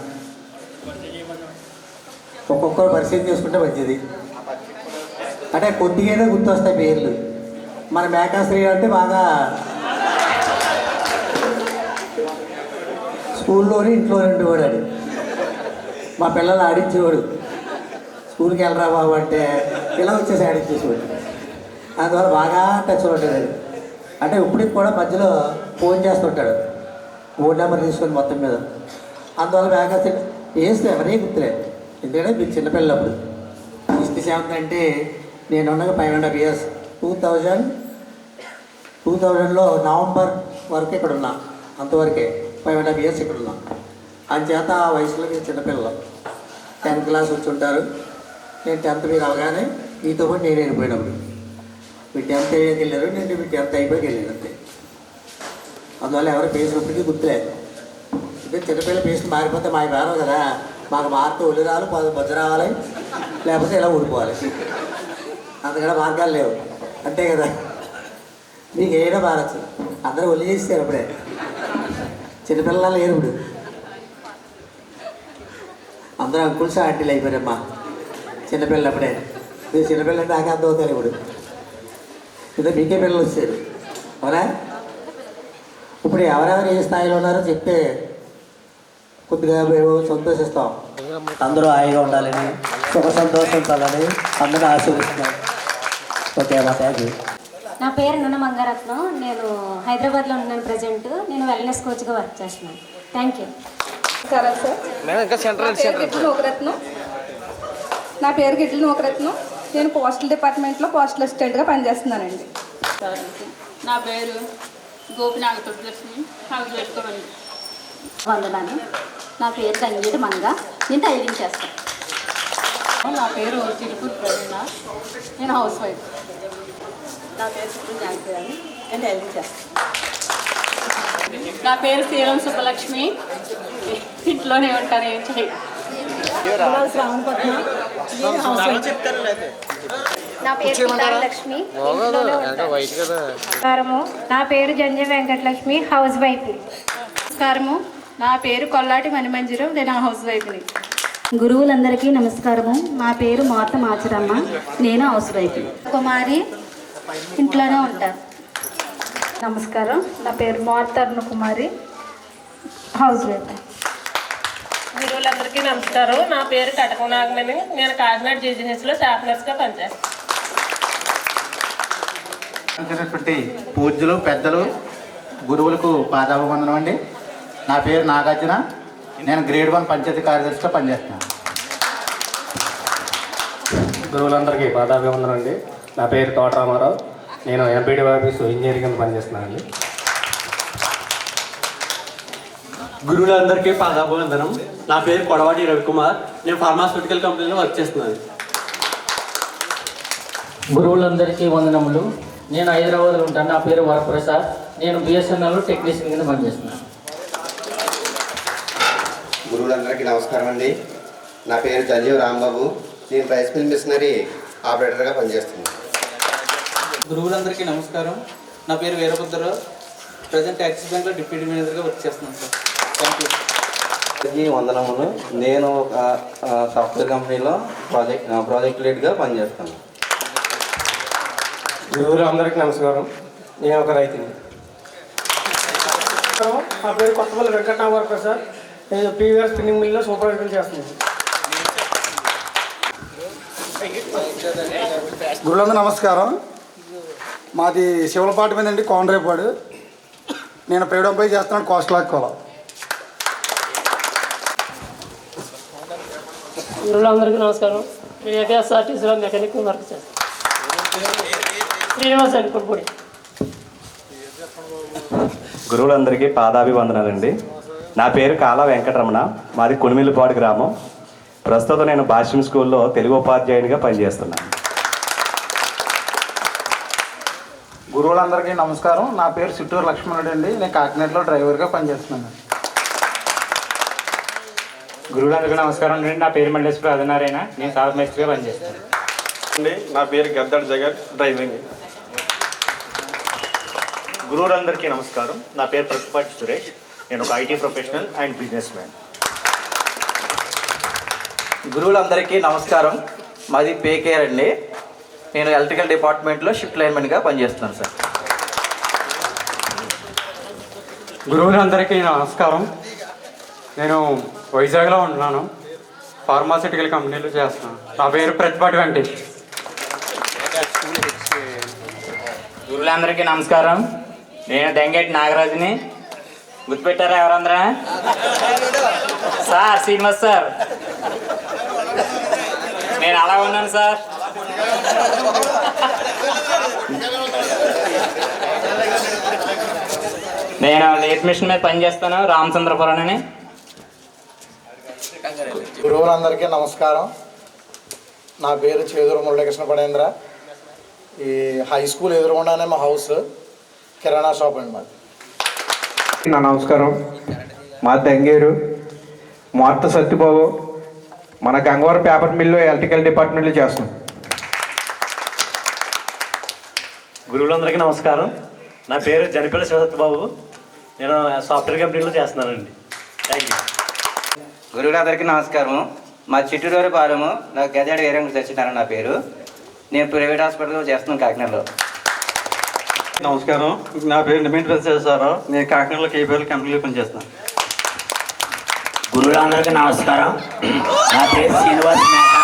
ఒక్కొక్కరు పరిచయం చేసుకుంటే మంచిది. అంటే కొద్దిగానే గుర్తొస్తాయి పేర్లు. మన మేకాశ్రీ అంటే బాగా స్కూల్లోని ఇంట్లోనే ఉండేవాడు. మా పిల్లలు ఆడించేవాడు. స్కూల్కి వెళ్ళరా బాబు అంటే ఇలా వచ్చేసి ఆడించేసేవాడు. అందువల్ల బాగా టచ్లో ఉంటుంది. అంటే ఇప్పటికి కూడా మధ్యలో ఫోన్ చేస్తుంటాడు, ఫోన్ నెంబర్ తీసుకొని మొత్తం మీద. అందువల్ల మేకాశ్రీ వేస్తే ఎవరే గుర్తులేదు. ఎందుకంటే మీరు చిన్నపిల్లప్పుడు 6th 7th అంటే నేను ఉండగా 5.5 years. 2000లో నవంబర్ వరకు ఇక్కడ ఉన్నా. అంతవరకే 5.5 years ఇక్కడ ఉన్నా. అంచేత ఆ వయసులో మీరు చిన్నపిల్లలు 10th class వచ్చి ఉంటారు. నేను 10th మీరు అవగానే మీతో పాటు నేను వెళ్ళిపోయినప్పుడు మీరు 10th అయ్యాక వెళ్ళారు, నేను మీరు 10th అయిపోయాక వెళ్ళాను అంతే. అందువల్ల ఎవరు పేసినప్పటికీ గుర్తులేదు. ఇదే చిన్నపిల్ల పేసులు మారిపోతే మా బేరం కదా, మాకు మారితే ఒళ్ళు రావాలి, బొజ్జ రావాలి, లేకపోతే ఇలా ఊడిపోవాలి. అందుకని మార్గాలు లేవు, అంతే కదా. మీకు ఏదైనా మారచ్చు. అందరూ ఒళ్ళు చేస్తారు అప్పుడే. చిన్నపిల్లలు లేరు ఇప్పుడు. అందరూ అంకుల్స్ ఆంటీలు అయిపోయారమ్మా చిన్నపిల్లలు అప్పుడే. మీరు చిన్నపిల్లలు నాకే అర్థం అవుతారు ఇప్పుడు. ఇదే మీకే పిల్లలు వచ్చారు అవునా? ఇప్పుడు ఎవరెవరు ఏ స్థాయిలో ఉన్నారో చెప్తే కొద్దిగా మేము సంతోషిస్తాం. అందరూ హాయిగా ఉండాలని, సుఖ సంతోషించాలని అందరూ ఆశీర్వదిస్తున్నాం. ఓకే అమ్మా, థ్యాంక్ యూ. నా పేరు నన్న మంగారత్నం. నేను హైదరాబాద్లో ఉన్నాను ప్రజెంట్. నేను వెల్నెస్ కోచ్గా వర్క్ చేస్తున్నాను. Thank you. సార్ నా పేరు గిడ్లు నూకరత్నం. నేను పోస్టల్ డిపార్ట్మెంట్లో పోస్టల్ అసిస్టెంట్గా పనిచేస్తున్నానండి. నా పేరు గోపినాగలక్ష్మి, హౌస్ పెట్టుకోండి. వందనాలు. నా పేరు తంగేటి మంగ. నేను టైలింగ్ చేస్తాను. నా పేరు చిలుకూరు ప్రవీణ, నేను హౌస్ వైఫ్. నా పేరు చిలుకూరు జ్ఞానప్రియాని, నేను టైలింగ్ చేస్తాను. నా పేరు శ్రీరామ్ సుబ్బలక్ష్మి, ఇంట్లోనే ఉంటాను, ఏం చేయాలి. నా పేరు లక్ష్మి, నా పేరు జంజ వెంకటలక్ష్మి, హౌస్ వైఫ్. నమస్కారము, నా పేరు కొల్లాటి మణిమంజరం, నేను హౌస్ వైఫ్ని. గురువులందరికీ నమస్కారము. నా పేరు మాత మాచరమ్మ, నేను హౌస్ వైఫ్. కుమారి, ఇంట్లోనే ఉంటాను. నమస్కారం, నా పేరు మార్తర్ణ కుమారి, హౌస్ వైఫ్. గురువులందరికీ నమస్కారం. నా పేరు కటకం నాగమణి, నేను కాకినాడ జీజీహెచ్లో స్టాఫ్ నర్స్గా పనిచేస్తాను. పూజ్యులు పెద్దలు గురువులకు పాదాభివందనం అండి. నా పేరు నాగార్జున, నేను గ్రేడ్ 1 పంచాయతీ కార్యదర్శిగా పనిచేస్తున్నాను. గురువులందరికీ పాదాభివందనం అండి. నా పేరు తోటరామారావు, నేను ఎంపీడీ ఆఫీసు ఇంజనీరింగ్ కింద పనిచేస్తున్నానండి. గురువులందరికీ పాదాభివందనం. నా పేరు కొడవాటి రవికుమార్, నేను ఫార్మాస్యూటికల్ కంపెనీలో వర్క్ చేస్తున్నాను. గురువులందరికీ వందనములు. నేను హైదరాబాద్లో ఉంటాను. నా పేరు వరప్రసాద్, నేను బిఎస్ఎన్ఎల్ టెక్నీషియన్ కింద పనిచేస్తున్నాను. గురువులందరికీ నమస్కారం అండి. నా పేరు జంజీవ్ రాంబాబు, నేను రైస్ మిల్ మిషనరీ ఆపరేటర్గా పనిచేస్తున్నాను. గురువులందరికీ నమస్కారం. నా పేరు వీరభద్రరావు, ప్రజెంట్ యాక్సిస్ బ్యాంక్లో డిప్యూటీ మేనేజర్గా వర్క్ చేస్తున్నాను సార్. Thank you. వందనములు. నేను ఒక సాఫ్ట్వేర్ కంపెనీలో ప్రాజెక్ట్ లీడ్గా పనిచేస్తాను. గురువులందరికీ నమస్కారం. నేను ఒక రైతుని. నా పేరు కొత్తపల్లి వెంకటనామర్ ప్రసాద్. నేను పీవీఆర్ స్పిన్నింగ్ మిల్లో సూపర్వైజర్ చేస్తున్నాను. గురువులందరూ నమస్కారం. మాది శివలపాటి మీద అండి, కోనరేపాడు. నేను ప్రైవేట్ పై చేస్తున్నాను, కోస్టల్ ఆక్కోలా. గురువులందరికీ నమస్కారం. నేను ఏపీఎస్ఆర్టీసీలో మెకానిక్ వర్క్ చేస్తాను. శ్రీనివాస్ అండి, కుర్పూడి. గురువులందరికీ పాదాభివందనాలండి. నా పేరు కాలా వెంకటరమణ. మాది కునిమిల్లిపాడు గ్రామం. ప్రస్తుతం నేను భాష్యం స్కూల్లో తెలుగు ఉపాధ్యాయునిగా పనిచేస్తున్నాను. గురువులందరికీ నమస్కారం. నా పేరు చిట్టూరు లక్ష్మణుడు అండి. నేను కాకినాడలో డ్రైవర్గా పనిచేస్తున్నాను. గురువులందరికీ నమస్కారం అండి. నా పేరు మల్లేశ్వర ఆదినారాయణ. నేను సాగు మేస్త్రిగా పనిచేస్తాను అండి. నా పేరు గద్దర్ జగన్, డ్రైవింగ్. గురువులందరికీ నమస్కారం. నా పేరు ప్రతిపాటి సురేష్. నేను ఒక IT professional and businessman. గురువులందరికీ నమస్కారం. మాది పేకేఆర్ అండి. నేను ఎలక్ట్రికల్ డిపార్ట్మెంట్లో షిఫ్ట్ లైన్మెన్గా పనిచేస్తున్నాను సార్. గురువులందరికీ నమస్కారం. నేను వైజాగ్లో ఉంటున్నాను. ఫార్మాసిటికల్ కంపెనీలో చేస్తున్నాను. నా పేరు ప్రతిపాటి వెంకటేష్. గురువులందరికీ నమస్కారం. నేను దెంగేటి నాగరాజుని. గుర్తుపెట్టారా ఎవరందరా? Sir Srinivas sir. నేను అలా ఉన్నాను సార్. నేను లేట్ మిషన్ మీద పనిచేస్తాను, రామచంద్రపురం అని. గురువులందరికీ నమస్కారం. నా పేరు చేదూరు మురళీకృష్ణ పడేంద్ర. ఈ హై స్కూల్ ఎదురుగుండానే మా హౌస్, కిరాణా షాప్ అండి మాది. నా నమస్కారం. మా దంగేరు మార్త సత్యబాబు. మన గంగవరం పేపర్ మిల్లు ఎలక్ట్రికల్ డిపార్ట్మెంట్లో చేస్తున్నాం. గురువులందరికీ నమస్కారం. నా పేరు జనపల్లి శివసత్యబాబు. నేను సాఫ్ట్వేర్ కంపెనీలో చేస్తున్నానండి. Thank you. గురువులందరికీ నమస్కారం. మా చిట్టూరు పాలెము. నాకు గజాడ వీరంగ సత్యనారాయణ నా పేరు. నేను ప్రైవేట్ హాస్పిటల్లో చేస్తున్నాను కాకినాడలో. నమస్కారం. నా పేరు నిమిట్ ప్రసాదరావు. నేను కాకినాడలో కేపీఎల్ కంపెనీలో పనిచేస్తున్నాను. గురువులందరికీ నమస్కారం. నా పేరు శ్రీనివాస్ మేక.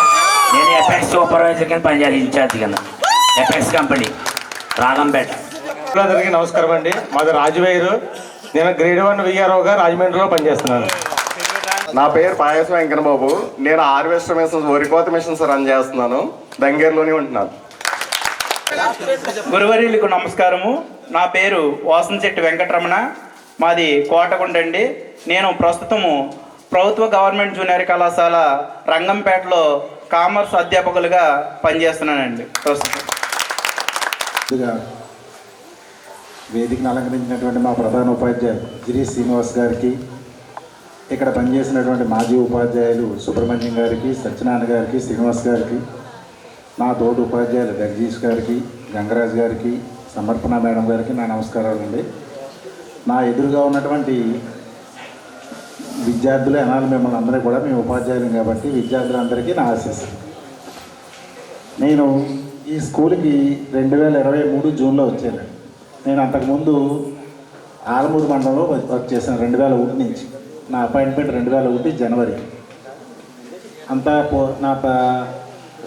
నేను ఎఫెక్స్ సూపర్వైజర్ కింద పనిచేయాలి, ఇన్ఛార్జ్ కింద, ఎఫెక్స్ కంపెనీ రాగంపేట. గురువులందరికీ నమస్కారం అండి. మాది రాజువేరు. నేను గ్రేడ్ 1 విఆర్ఓగా రాజమండ్రిలో పనిచేస్తున్నాను. నా పేరు పాయసం వెంకన్నబాబు. నేను హార్వెస్టర్ మిషన్స్, వరికోత మిషన్స్ రన్ చేస్తున్నాను. దంగేరులోనే ఉంటున్నాను. గురువర్యులకు నమస్కారము. నా పేరు వాసంశెట్టి వెంకటరమణ. మాది కోటగుండండి. నేను ప్రస్తుతము ప్రభుత్వ గవర్నమెంట్ జూనియర్ కళాశాల రంగంపేటలో కామర్స్ అధ్యాపకులుగా పనిచేస్తున్నానండి ప్రస్తుతం. వేదికను అలంకరించినటువంటి మా ప్రధాన ఉపాధ్యాయులు గిరి శ్రీనివాస్ గారికి, ఇక్కడ పనిచేసినటువంటి మాజీ ఉపాధ్యాయులు సుబ్రహ్మణ్యం గారికి, సత్యనారాయణ గారికి, శ్రీనివాస్ గారికి, నా తోటి ఉపాధ్యాయులు జగదీష్ గారికి, గంగరాజ్ గారికి, సమర్పణ మేడం గారికి నా నమస్కారాలు అండి. నా ఎదురుగా ఉన్నటువంటి విద్యార్థులు అనాలి మిమ్మల్ని అందరూ కూడా మేము ఉపాధ్యాయులు కాబట్టి విద్యార్థులందరికీ నా ఆశీస్సులు. నేను ఈ స్కూల్కి 2023 జూన్లో వచ్చాను. నేను అంతకుముందు ఆలమూరు మండలంలో వర్క్ చేశాను 2001 నుంచి. నా అపాయింట్మెంట్ 2001 జనవరి. అంతా నా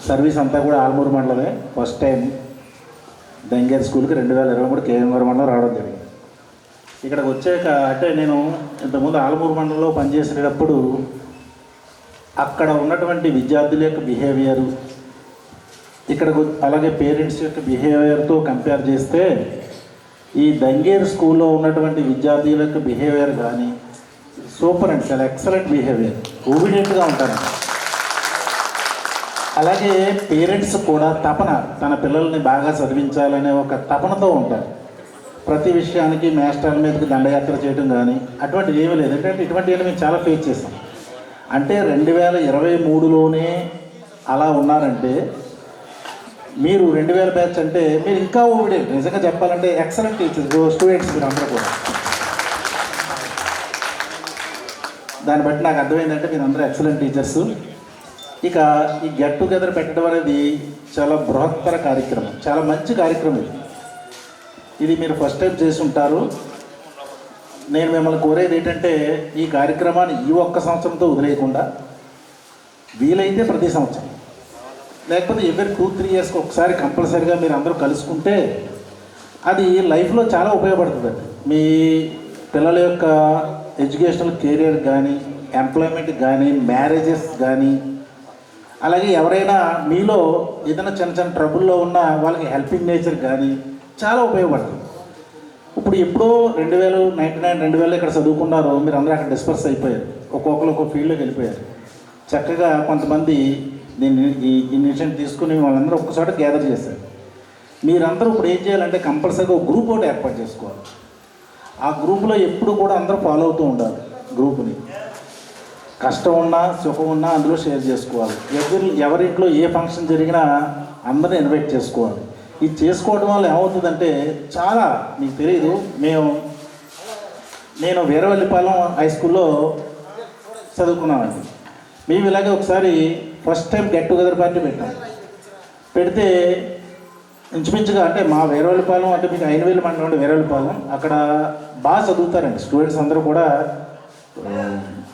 సర్వీస్ అంతా కూడా ఆలమూరు మండలమే. ఫస్ట్ టైం దంగేరు స్కూల్కి 2023 కేఎంఆర్ మండలం రావడం జరిగింది. ఇక్కడికి వచ్చాక అంటే నేను ఇంతకుముందు ఆలమూరు మండలంలో పనిచేసేటప్పుడు అక్కడ ఉన్నటువంటి విద్యార్థుల యొక్క బిహేవియరు, ఇక్కడ అలాగే పేరెంట్స్ యొక్క బిహేవియర్తో కంపేర్ చేస్తే ఈ దంగేరు స్కూల్లో ఉన్నటువంటి విద్యార్థుల యొక్క బిహేవియర్ కానీ సూపర్ అండి, చాలా ఎక్సలెంట్ బిహేవియర్, ఓబిడియంట్గా ఉంటారు. అలాగే పేరెంట్స్ కూడా తపన, తన పిల్లల్ని బాగా చదివించాలనే ఒక తపనతో ఉంటారు. ప్రతి విషయానికి మాస్టర్ల మీదకి దండయాత్ర చేయడం కానీ అటువంటివి ఏమీ లేదు. ఎందుకంటే ఇటువంటివి మేము చాలా ఫేస్ చేస్తాం. అంటే 2023లోనే అలా ఉన్నారంటే మీరు 2000 బ్యాచ్ అంటే మీరు ఇంకా ఓవిడెంట్. నిజంగా చెప్పాలంటే ఎక్సలెంట్ టీచర్స్ స్టూడెంట్స్ మీరు అందరూ కూడా. దాన్ని బట్టి నాకు అర్థమైందంటే మీరు అందరూ ఎక్సలెంట్ టీచర్స్. ఇక ఈ గెట్ టుగెదర్ పెట్టడం అనేది చాలా బృహత్తర కార్యక్రమం, చాలా మంచి కార్యక్రమం ఇది మీరు ఫస్ట్ టైం చేసి ఉంటారు. నేను మిమ్మల్ని కోరేది ఏంటంటే ఈ కార్యక్రమాన్ని ఈ ఒక్క సంవత్సరంతో వదిలేయకుండా వీలైతే ప్రతి సంవత్సరం, లేకపోతే ఎవరి 2-3 ఇయర్స్కి ఒకసారి కంపల్సరీగా మీరు అందరూ కలుసుకుంటే అది లైఫ్లో చాలా ఉపయోగపడుతుందండి. మీ పిల్లల యొక్క ఎడ్యుకేషనల్ కెరియర్ కానీ, ఎంప్లాయ్మెంట్ కానీ, మ్యారేజెస్ కానీ, అలాగే ఎవరైనా మీలో ఏదైనా చిన్న చిన్న ట్రబుల్లో ఉన్న వాళ్ళకి హెల్పింగ్ నేచర్ కానీ చాలా ఉపయోగపడుతుంది. ఇప్పుడు ఎప్పుడో 2099, 2000 ఇక్కడ చదువుకున్నారు, మీరు అందరూ అక్కడ డిస్పర్స్ అయిపోయారు, ఒక్కొక్కరు ఒక్కొక్క ఫీల్డ్లోకి వెళ్ళిపోయారు. చక్కగా కొంతమంది దీన్ని ఈ ఇనిషియేటివ్ తీసుకుని వాళ్ళందరూ ఒక్కచోట గ్యాదర్ చేశారు. మీరందరూ ఇప్పుడు ఏం చేయాలంటే కంపల్సరీగా ఒక గ్రూప్ ఒకటి ఏర్పాటు చేసుకోవాలి. ఆ గ్రూప్లో ఎప్పుడు కూడా అందరూ ఫాలో అవుతూ ఉండాలి. గ్రూప్ని కష్టం ఉన్నా సుఖం ఉన్నా అందులో షేర్ చేసుకోవాలి. ఎవరింట్లో ఏ ఫంక్షన్ జరిగినా అందరిని ఇన్వైట్ చేసుకోవాలి. ఇది చేసుకోవడం వల్ల ఏమవుతుందంటే చాలా మీకు తెలియదు, నేను వీరవల్లిపాలెం హై స్కూల్లో చదువుకున్నానండి. మేము ఇలాగే ఒకసారి first time get together party పెడితే ఇంచుమించుగా అంటే మా వీరవల్లిపాలెం అంటే మీకు 5,000 మంది ఉండే వీరవల్లిపాలెం, అక్కడ బాగా చదువుతారండి స్టూడెంట్స్ అందరూ కూడా.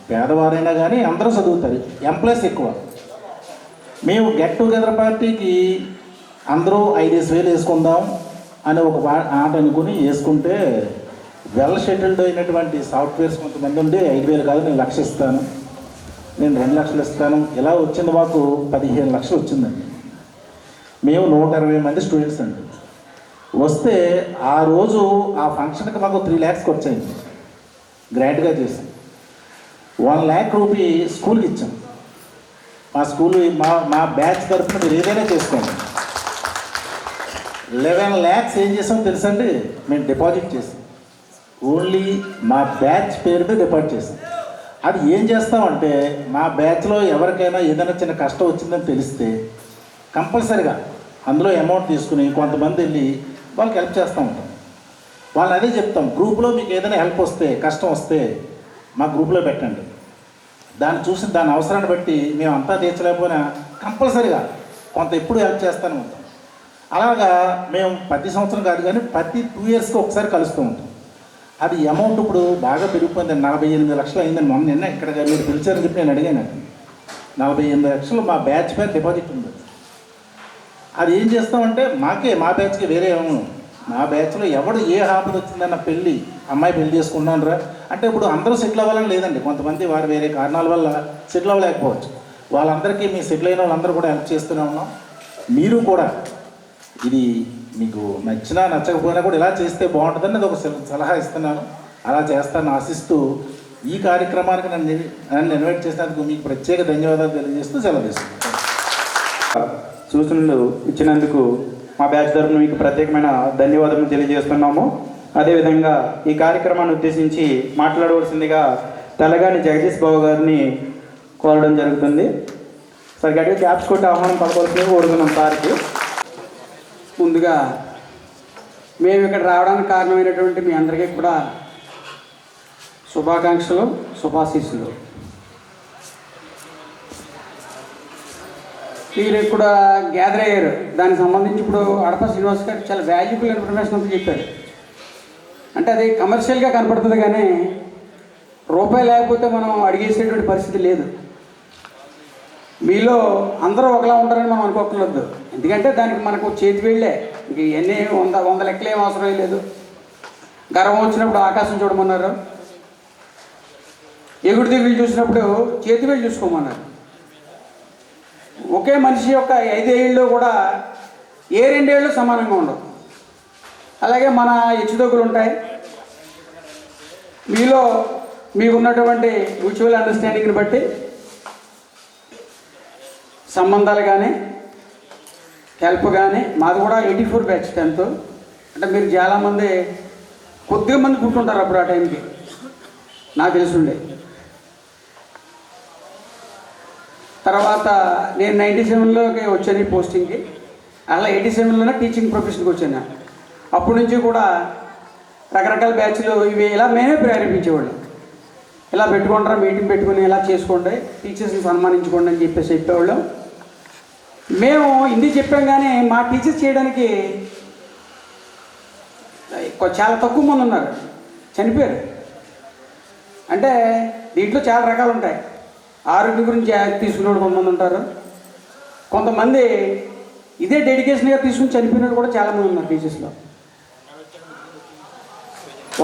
పేదవారైనా కానీ అందరూ చదువుతారు, ఎంప్లాయీస్ ఎక్కువ. మేము గెట్ టుగెదర్ పార్టీకి అందరూ 5,000 వేసుకుందాం అని ఒక ఆట అనుకుని వేసుకుంటే వెల్ షెటిల్డ్ అయినటువంటి సాఫ్ట్వేర్స్ కొంతమంది ఉండి 5,000 కాదు నేను 1,00,000 ఇస్తాను, నేను 2 లక్షలు ఇస్తాను, ఇలా వచ్చింది. మాకు 15 లక్షలు వచ్చిందండి. మేము 120 మంది స్టూడెంట్స్ అండి. వస్తే ఆ రోజు ఆ ఫంక్షన్కి మాకు 3 lakhs వచ్చాయండి. గ్రాండ్గా చేసాం. 1 lakh రూపీ స్కూల్కి ఇచ్చాం. మా స్కూల్ మా బ్యాచ్ తరఫున మీరు ఏదైనా చేసుకోండి. 11 lakhs ఏం చేసాం తెలుసండి, మేము డిపాజిట్ చేసాం. ఓన్లీ మా బ్యాచ్ పేరుతో డిపాజిట్ చేసాం. అది ఏం చేస్తామంటే మా బ్యాచ్లో ఎవరికైనా ఏదైనా చిన్న కష్టం వచ్చిందని తెలిస్తే కంపల్సరీగా అందులో అమౌంట్ తీసుకుని కొంతమంది వెళ్ళి వాళ్ళకి హెల్ప్ చేస్తూ ఉంటాం. వాళ్ళని అదే చెప్తాం, గ్రూప్లో మీకు ఏదైనా హెల్ప్ వస్తే కష్టం వస్తే మా గ్రూప్లో పెట్టండి. దాన్ని చూసి దాని అవసరాన్ని బట్టి మేము అంతా తీర్చలేకపోయినా కంపల్సరీగా కొంత ఎప్పుడు హెల్ప్ చేస్తూనే ఉంటాం. అలాగా మేము ప్రతి సంవత్సరం కాదు కానీ ప్రతి 2 yearsకి ఒకసారి కలుస్తూ ఉంటాం. అది అమౌంట్ ఇప్పుడు బాగా పెరిగిపోయింది. 48 లక్షలు అయిందని నిన్న ఇక్కడ మీరు పిలిచారని చెప్పి నేను అడిగాను. 48 లక్షలు మా బ్యాచ్ పేరు డిపాజిట్ ఉంది. అది ఏం చేస్తామంటే మా బ్యాచ్కి వేరే ఏమో మా బ్యాచ్లో ఎవడు ఏ ఆపద వచ్చిందన్న అమ్మాయి పెళ్లి చేసుకుంటున్నారా అంటే ఇప్పుడు అందరూ సెటిల్ అవ్వాలని లేదండి. కొంతమంది వారు వేరే కారణాల వల్ల సెటిల్ అవ్వలేకపోవచ్చు. వాళ్ళందరికీ మీ సెటిల్ అయిన వాళ్ళందరూ కూడా హెల్ప్ చేస్తూనే ఉన్నాం. మీరు కూడా ఇది మీకు నచ్చినా నచ్చకపోయినా కూడా ఇలా చేస్తే బాగుంటుందని అది ఒక సలహా ఇస్తున్నాను. అలా చేస్తాను ఆశిస్తూ ఈ కార్యక్రమానికి నన్ను ఇన్వైట్ చేసినందుకు మీకు ప్రత్యేక ధన్యవాదాలు తెలియజేస్తూ సెలవు తీసుకుంటాను. సూచనలు ఇచ్చినందుకు మా బ్యాచ్ తరఫున మీకు ప్రత్యేకమైన ధన్యవాదాలు తెలియజేస్తున్నాము. అదేవిధంగా ఈ కార్యక్రమాన్ని ఉద్దేశించి మాట్లాడవలసిందిగా తెలంగాణ జగదీష్ బాబు గారిని కోరడం జరుగుతుంది. సార్ గట్టిగా క్యాప్స్ కొట్టి ఆహ్వానం పలకవలసిందిగా కోరుతున్నాం సార్కి. ముందుగా మేము ఇక్కడ రావడానికి కారణమైనటువంటి మీ అందరికీ కూడా శుభాకాంక్షలు, శుభాశీస్సులు. మీరు ఇక్కడ గ్యాదర్ అయ్యారు, దానికి సంబంధించి ఇప్పుడు అడప శ్రీనివాస్ గారు చాలా వాల్యుబుల్ ఇన్ఫర్మేషన్ అంతా చెప్పారు. అంటే అది కమర్షియల్గా కనపడుతుంది కానీ రూపాయి లేకపోతే మనం అడిగేసేటువంటి పరిస్థితి లేదు. మీలో అందరూ ఒకలా ఉంటారని మనం అనుకోకలేదు. ఎందుకంటే దానికి మనకు చేతి వెళ్ళే ఇంక ఇవన్నీ 100 లెక్కలు ఏం అవసరం లేదు. గర్వం వచ్చినప్పుడు ఆకాశం చూడమన్నారు, ఎగుడు దిగులు చూసినప్పుడు చేతి వెళ్ళి చూసుకోమన్నారు. ఒకే మనిషి యొక్క 5 ఏళ్ళు కూడా ఏ 2 ఏళ్ళు సమానంగా ఉండవు. అలాగే మన హెచ్చుతగ్గులు ఉంటాయి. మీలో మీకున్నటువంటి మ్యూచువల్ అండర్స్టాండింగ్ని బట్టి సంబంధాలు కానీ హెల్ప్ కానీ మాది కూడా 84 బ్యాచ్ 10th. అంటే మీరు చాలామంది కొద్దిగా మంది పుట్టుంటారు అప్పుడు ఆ టైంకి నాకు తెలుసుండే. తర్వాత నేను 97లోకి వచ్చాను ఈ పోస్టింగ్కి. అలా 87లోనే టీచింగ్ ప్రొఫెషన్కి వచ్చాను. అప్పటి నుంచి కూడా రకరకాల బ్యాచ్లు ఇవి ఇలా మేమే ప్రేరేపించేవాళ్ళం. ఇలా పెట్టుకుంటారా, మీటింగ్ పెట్టుకుని ఇలా చేసుకోండి, టీచర్స్ని సన్మానించుకోండి అని చెప్పేసి చెప్పేవాళ్ళం. మేము హిందీ చెప్పాం కానీ మా టీచర్స్ చేయడానికి చాలా తక్కువ మంది ఉన్నారు, చనిపోయారు. అంటే దీంట్లో చాలా రకాలు ఉంటాయి. ఆరోగ్యం గురించి తీసుకునేవాడు కొంతమంది ఉంటారు, కొంతమంది ఇదే డెడికేషన్గా తీసుకుని చనిపోయినట్టు కూడా చాలామంది ఉన్నారు టీచర్స్లో,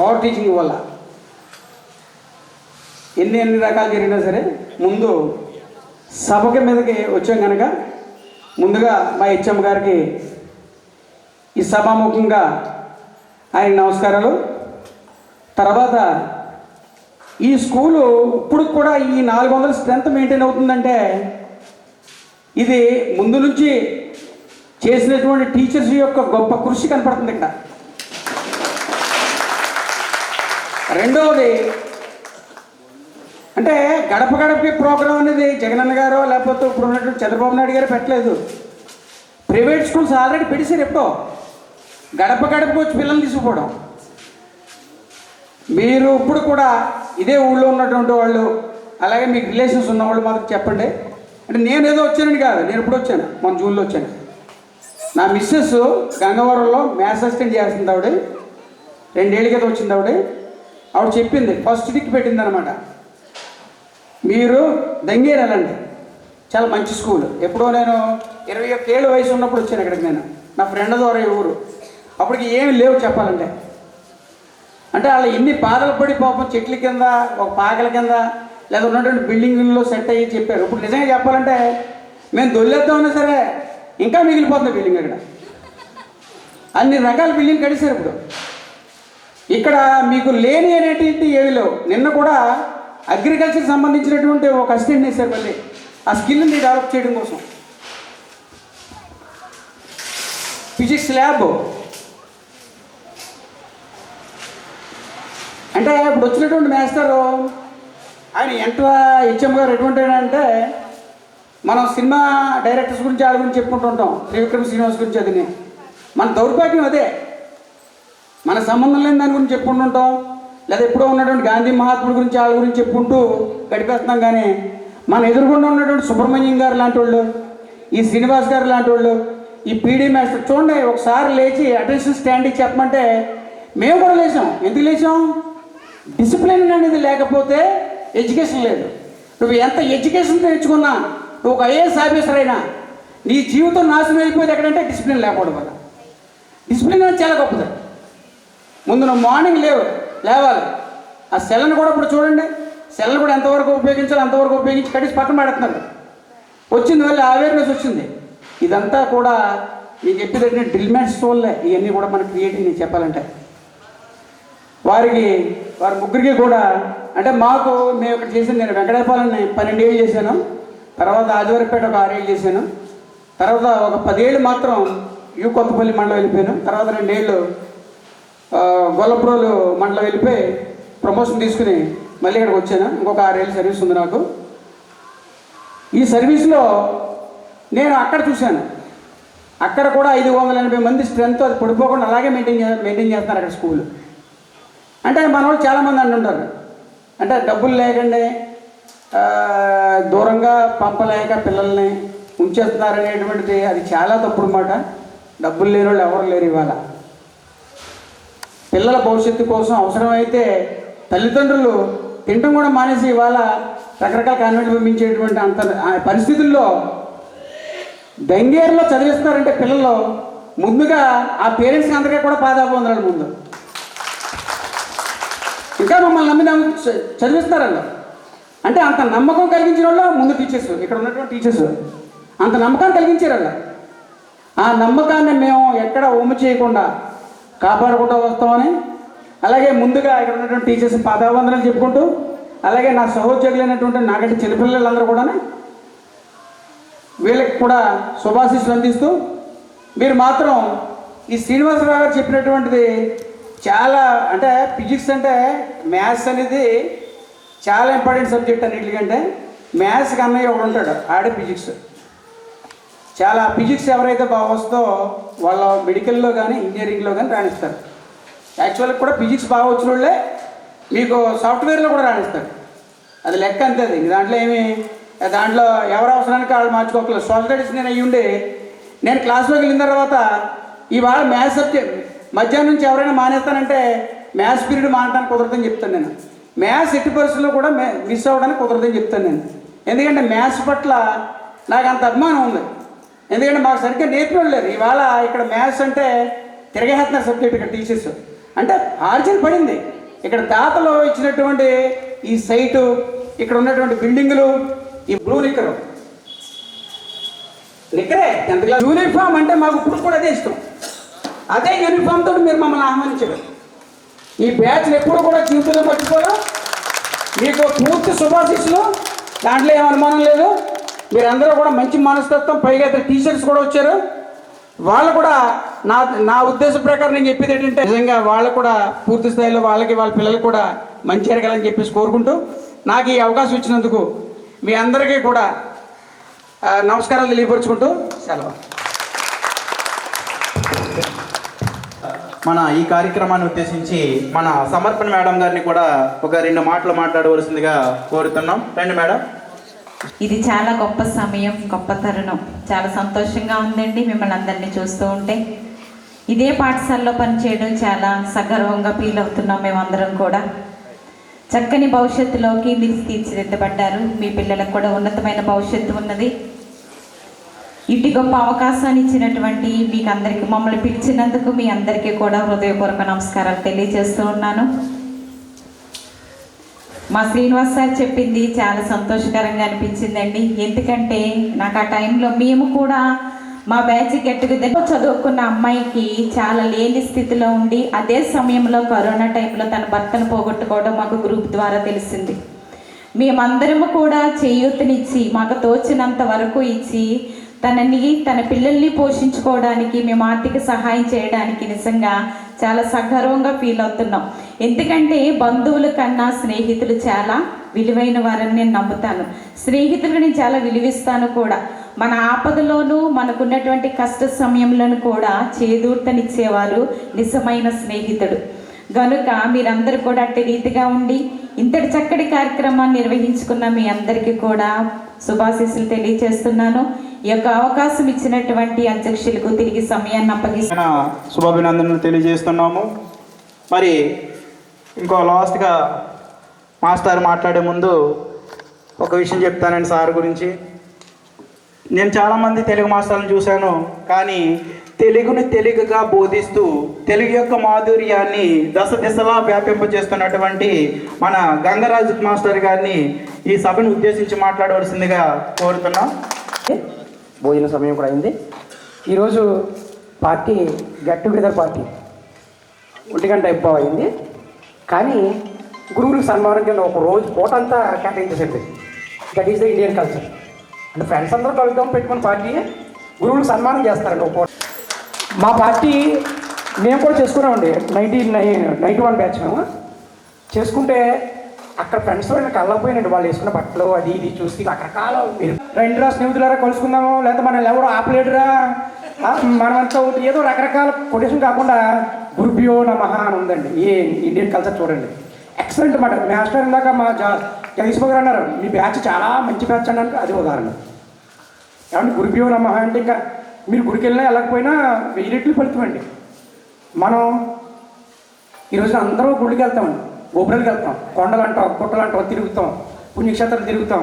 ఓవర్ టీచింగ్ వల్ల. ఎన్ని రకాలు జరిగినా సరే ముందు సభకి మీదకి వచ్చాం కనుక ముందుగా మా హెచ్ఎం గారికి ఈ సభాముఖంగా ఆయన నమస్కారాలు. తర్వాత ఈ స్కూలు ఇప్పుడు కూడా ఈ 400 స్ట్రెంత్ మెయింటైన్ అవుతుందంటే ఇది ముందు నుంచి చేసినటువంటి టీచర్స్ యొక్క గొప్ప కృషి కనపడుతుంది ఇక్కడ. రెండవది అంటే గడప గడపకి ప్రోగ్రాం అనేది జగనన్న గారు లేకపోతే ఇప్పుడు ఉన్నటువంటి చంద్రబాబు నాయుడు గారు పెట్టలేదు. ప్రైవేట్ స్కూల్స్ ఆల్రెడీ పెట్టేశారు. ఎప్పుడో గడప గడపకు వచ్చి పిల్లల్ని తీసుకుపోవడం. మీరు ఇప్పుడు కూడా ఇదే ఊళ్ళో ఉన్నటువంటి వాళ్ళు, అలాగే మీకు రిలేషన్స్ ఉన్నవాళ్ళు మాత్రం చెప్పండి. అంటే నేను ఏదో వచ్చానని కాదు, నేను ఇప్పుడు వచ్చాను, మన జూన్లో వచ్చాను. నా మిస్సెస్ గంగవరంలో మ్యాథ్స్ అసిస్టెంట్ చేస్తుంది. ఆవిడ 2 ఏళ్ళ క్రితం వచ్చింది. ఆవిడ చెప్పింది, ఫస్ట్ టిక్ పెట్టింది అనమాట, మీరు దంగేరు వెళ్ళండి, చాలా మంచి స్కూల్. ఎప్పుడో నేను 21 ఏళ్ళ వయసు ఉన్నప్పుడు వచ్చాను ఇక్కడికి. నేను నా ఫ్రెండ్ ద్వారా ఈ ఊరు, అప్పటికి ఏమి లేవు చెప్పాలంటే. అంటే వాళ్ళు ఎన్ని బాధలు పడి పాపం చెట్ల కింద, ఒక పాకల కింద, లేదా ఉన్నటువంటి బిల్డింగ్లో సెట్ అయ్యి చెప్పారు. ఇప్పుడు నిజంగా చెప్పాలంటే మేము దొల్లేద్దామన్నా సరే ఇంకా మిగిలిపోతుంది బిల్డింగ్. అక్కడ అన్ని రకాల బిల్డింగ్ కడిసారు. ఇప్పుడు ఇక్కడ మీకు లేని అనేటువంటి ఏవి లేవు. నిన్న కూడా అగ్రికల్చర్కి సంబంధించినటువంటి ఒక అసిస్టెంట్ వేశారు మళ్ళీ ఆ స్కిల్ని డెవలప్ చేయడం కోసం. ఫిజిక్స్ ల్యాబ్ అంటే ఇప్పుడు వచ్చినటువంటి మాస్టరు ఆయన ఎంత హెచ్ఎం గారు ఎటువంటి అంటే మనం సినిమా డైరెక్టర్స్ గురించి వాళ్ళ గురించి చెప్పుకుంటూ ఉంటాం, త్రివిక్రమ్ శ్రీనివాస్ గురించి. అది మన దౌర్భాగ్యం అదే, మన సంబంధం లేని దాని గురించి చెప్పుకుంటుంటాం, లేదా ఎప్పుడో ఉన్నటువంటి గాంధీ మహాత్ముడి గురించి వాళ్ళ గురించి చెప్పుకుంటూ గడిపేస్తున్నాం. కానీ మన ఎదురుగుండా ఉన్నటువంటి సుబ్రహ్మణ్యం గారు లాంటి వాళ్ళు, ఈ శ్రీనివాస్ గారు లాంటి వాళ్ళు, ఈ పీడీ మాస్టర్ చూడండి, ఒకసారి లేచి అటెన్షన్ స్టాండ్ ఇచ్చి చెప్పమంటే మేము కూడా లేచాం. ఎందుకు లేచాం? డిసిప్లిన్ అనేది లేకపోతే ఎడ్యుకేషన్ లేదు. నువ్వు ఎంత ఎడ్యుకేషన్ తెచ్చుకున్నా, నువ్వు ఒక ఐఏఎస్ ఆఫీసర్ అయినా నీ జీవితం నాశనం అయిపోయింది ఎక్కడంటే డిసిప్లిన్ లేకపోవడం వల్ల. డిసిప్లిన్ అనేది చాలా గొప్పది. ముందు నువ్వు మార్నింగ్ లేవాలి. ఆ సెల్ని కూడా ఇప్పుడు చూడండి, సెల్ని కూడా ఎంతవరకు ఉపయోగించాలో అంతవరకు ఉపయోగించి కడిసి పక్కన పెడుతున్నారు. వచ్చింది వల్ల అవేర్నెస్ వచ్చింది. ఇదంతా కూడా మీకు చెప్పేటట్టు డ్రిల్ మ్యాట్స్ వల్లే ఇవన్నీ కూడా మనకు క్రియేటివ్. నేను చెప్పాలంటే వారి ముగ్గురికి కూడా అంటే మాకు మేము ఇక్కడ చేసింది, నేను వెంకటేపాలని 12 ఏళ్ళు చేశాను, తర్వాత ఆదివారిపేట ఒక 6 ఏళ్ళు చేశాను, తర్వాత ఒక 10 ఏళ్ళు మాత్రం కొత్తపల్లి మండలం వెళ్ళిపోయాను, తర్వాత 2 ఏళ్ళు గొల్లప్రోలు మండలం వెళ్ళిపోయి ప్రమోషన్ తీసుకుని మళ్ళీ ఇక్కడికి వచ్చాను. ఇంకొక 6 ఏళ్ళు సర్వీస్ ఉంది నాకు. ఈ సర్వీస్లో నేను అక్కడ చూశాను, అక్కడ కూడా 580 మంది స్ట్రెంత్ అది పడిపోకుండా అలాగే మెయింటైన్ చేస్తున్నారు అక్కడ స్కూల్. అంటే మన వాళ్ళు చాలామంది అంటుంటారు, అంటే డబ్బులు లేకండి దూరంగా పంపలేక పిల్లల్ని ఉంచేస్తున్నారనేటువంటిది అది చాలా తప్పుడు మాట. డబ్బులు లేని వాళ్ళు ఎవరు లేరు. ఇవాళ పిల్లల భవిష్యత్తు కోసం అవసరమైతే తల్లిదండ్రులు తినడం కూడా మానేసి ఇవాళ రకరకాల కాన్వెంట్ పంపించేటువంటి అంత పరిస్థితుల్లో దంగేరులో చదివిస్తున్నారంటే పిల్లలు ముందుగా ఆ పేరెంట్స్కి అందరికీ కూడా పాదాభివందనాలు. ముందు ఇంకా మమ్మల్ని నమ్మి చదివిస్తారಲ್ಲ. అంటే అంత నమ్మకం కలిగించిన వాళ్ళు ముందు టీచర్స్, ఇక్కడ ఉన్నటువంటి టీచర్స్ అంత నమ్మకాన్ని కలిగించారಲ್ಲ. ఆ నమ్మకాన్ని మేము ఎక్కడ ఒమ్ము చేయకుండా కాపాడుకుంటూ వస్తామని, అలాగే ముందుగా ఇక్కడ ఉన్నటువంటి టీచర్స్ పాదాభివందనాలు చెప్పుకుంటూ, అలాగే నా సహోద్యోగులైనటువంటి నాకంటే చిన్నపిల్లలందరూ కూడా వీళ్ళకి కూడా శుభాశీస్సులు అందిస్తూ, మీరు మాత్రం ఈ శ్రీనివాసరావు గారు చెప్పినటువంటిది చాలా, అంటే ఫిజిక్స్ అంటే మ్యాథ్స్ అనేది చాలా ఇంపార్టెంట్ సబ్జెక్ట్. అన్నిటికంటే మ్యాథ్స్కి అన్నయ్య ఒకడు ఉంటాడు, ఆడే ఫిజిక్స్. చాలా ఫిజిక్స్ ఎవరైతే బాగా వస్తుందో వాళ్ళ మెడికల్లో కానీ ఇంజనీరింగ్లో కానీ రాణిస్తారు. యాక్చువల్గా కూడా ఫిజిక్స్ బాగా వచ్చిన వాళ్ళే మీకు సాఫ్ట్వేర్లో కూడా రాణిస్తారు. అది లెక్క అంతే. అది దాంట్లో ఎవరి అవసరానికి వాళ్ళు మార్చుకోకలేదు. సోషల్ స్టడీస్ నేను అయ్యి ఉండి నేను క్లాస్లోకి వెళ్ళిన తర్వాత ఇవాళ మ్యాథ్స్ సబ్జెక్ట్ మధ్యాహ్నం నుంచి ఎవరైనా మానేస్తానంటే మ్యాథ్స్ పీరియడ్ మానడానికి కుదరదని చెప్తాను నేను. మ్యాథ్స్ ఎట్టి పరిస్థితుల్లో కూడా మిస్ అవ్వడానికి కుదరదని చెప్తాను నేను. ఎందుకంటే మ్యాథ్స్ పట్ల నాకు అంత అభిమానం ఉంది. ఎందుకంటే మాకు సరిగ్గా నేర్పివ్వలేరు. ఇవాళ ఇక్కడ మ్యాథ్స్ అంటే తిరగేస్తున్నారు సబ్జెక్ట్. ఇక్కడ టీచర్స్ అంటే ఆర్జిన్ పడింది. ఇక్కడ దాతలో ఇచ్చినటువంటి ఈ సైటు, ఇక్కడ ఉన్నటువంటి బిల్డింగులు, ఈ బ్లూ నిక్కరే 10th క్లాస్ యూనిఫామ్ అంటే మాకు ఇప్పుడు కూడా అదే ఇష్టం. అదే యూనిఫామ్ తోటి మీరు మమ్మల్ని ఆహ్వానించారు. ఈ బ్యాచ్లు ఎప్పుడు కూడా జీవితంలో మర్చిపోరు. మీకు పూర్తి శుభాశీస్సులు, దాంట్లో ఏం అనుమానం లేదు. మీరందరూ కూడా మంచి మనస్తత్వం, పైగా ఇద్దరు టీచర్స్ కూడా వచ్చారు. వాళ్ళు కూడా నా ఉద్దేశం ప్రకారం నేను చెప్పేది ఏంటంటే నిజంగా వాళ్ళు కూడా పూర్తి స్థాయిలో వాళ్ళ పిల్లలు కూడా మంచి జరగాలని చెప్పేసి కోరుకుంటూ నాకు ఈ అవకాశం ఇచ్చినందుకు మీ అందరికీ కూడా నమస్కారాలు తెలియపరుచుకుంటూ సెలవు. మన ఈ కార్యక్రమాన్ని ఉద్దేశించి మన సమర్పణ మేడం గారిని కూడా ఒక 2 మాటలు మాట్లాడవలసిందిగా కోరుతున్నాం. రండి మేడం. ఇది చాలా గొప్ప సమయం, గొప్ప తరుణం. చాలా సంతోషంగా ఉందండి మిమ్మల్ని అందరినీ చూస్తూ ఉంటే. ఇదే పాఠశాలలో పనిచేయడం చాలా సగర్వంగా ఫీల్ అవుతున్నాం మేమందరం కూడా. చక్కని భవిష్యత్తులోకి మీరు తీర్చిదిద్దబడ్డారు. మీ పిల్లలకు కూడా ఉన్నతమైన భవిష్యత్తు ఉన్నది. ఇటు గొప్ప అవకాశాన్ని ఇచ్చినటువంటి మీకు అందరికీ, మమ్మల్ని పిలిచినందుకు మీ అందరికీ కూడా హృదయపూర్వక నమస్కారాలు తెలియజేస్తూ ఉన్నాను. మా శ్రీనివాస్ సార్ చెప్పింది చాలా సంతోషకరంగా అనిపించిందండి. ఎందుకంటే నాకు ఆ టైంలో మేము కూడా మా బ్యాచ్ గెట్టుగా చదువుకున్న అమ్మాయికి చాలా లేని స్థితిలో ఉండి అదే సమయంలో కరోనా టైంలో తన భర్తను పోగొట్టుకోవడం మాకు గ్రూప్ ద్వారా తెలిసింది. మేమందరము కూడా చేయూతనిచ్చి మాకు తోచినంత వరకు ఇచ్చి తన పిల్లల్ని పోషించుకోవడానికి మేము ఆర్థిక సహాయం చేయడానికి నిజంగా చాలా సగర్వంగా ఫీల్ అవుతున్నాం. ఎందుకంటే బంధువుల కన్నా స్నేహితులు చాలా విలువైన వారని నేను నమ్ముతాను. స్నేహితులకు నేను చాలా విలువిస్తాను కూడా. మన ఆపదలోనూ మనకున్నటువంటి కష్ట సమయంలోనూ కూడా చేదూర్తనిచ్చేవారు నిజమైన స్నేహితుడు. కనుక మీరందరూ కూడా అట్టి రీతిగా ఉండి ఇంతటి చక్కటి కార్యక్రమాన్ని నిర్వహించుకున్న మీ అందరికీ కూడా శుభాశీస్సులు తెలియజేస్తున్నాను. ఈ యొక్క అవకాశం ఇచ్చినటువంటి అధ్యక్షులకు తిరిగి సమయాన్ని అప్పగిస్తున్న శుభాభినందనలు తెలియజేస్తున్నాము. మరి ఇంకో లాస్ట్గా మాస్టర్ మాట్లాడే ముందు ఒక విషయం చెప్తానండి సార్ గురించి. నేను చాలామంది తెలుగు మాస్టర్లను చూశాను, కానీ తెలుగుని తెలుగుగా బోధిస్తూ తెలుగు యొక్క మాధుర్యాన్ని దశ దిశలా వ్యాపింపజేస్తున్నటువంటి మన గంగరాజు మాస్టర్ గారిని ఈ సభను ఉద్దేశించి మాట్లాడవలసిందిగా కోరుతున్నాం. భోజన సమయం కూడా అయింది. ఈరోజు పార్టీ గెట్ టుగెదర్ పార్టీ 1 గంట ఎక్కువ అయింది. కానీ గురువులకు సన్మానం కింద ఒక రోజు పూటంతా కేటాయించేసింది. That is the Indian culture. అంటే ఫ్రెండ్స్ అందరూ కలుద్దాం పెట్టుకున్న పార్టీ గురువులకు సన్మానం చేస్తారండి. ఒక మా పార్టీ మేము కూడా చేసుకున్నామండి. 91 బ్యాచ్ మేము చేసుకుంటే అక్కడ ఫ్రెండ్స్ నేను కళ్ళకపోయినండి. వాళ్ళు వేసుకున్న బట్టలు అది ఇది చూసి రకరకాల మీరు రెండురా స్నేహితులారా కలుసుకుందాము, లేకపోతే మనం ఎవరో ఆపలేడురా మనమంతా ఏదో రకరకాల కొటేషన్ కాకుండా గురుభ్యో నమః అని ఉందండి. ఈ ఇండియన్ కల్చర్ చూడండి, ఎక్సలెంట్ మాట. మాస్టర్ ఇందాక మా జగదీశ్వర్ గారు అన్నారు మీ బ్యాచ్ చాలా మంచి బ్యాచ్ అన్నాను. అది ఉదాహరణ. ఏమంటే గురుభ్యో నమః అంటే ఇంకా మీరు గుడికి వెళ్ళినా వెళ్ళకపోయినా 1000 రెట్లు ఫలితమండి. మనం ఈరోజున అందరూ గుడికి వెళ్తామండి, గోపురాలకు వెళ్తాం, కొండలు అంటాం, పుట్టలు అంటాం, తిరుగుతాం, పుణ్యక్షేత్రాలు తిరుగుతాం.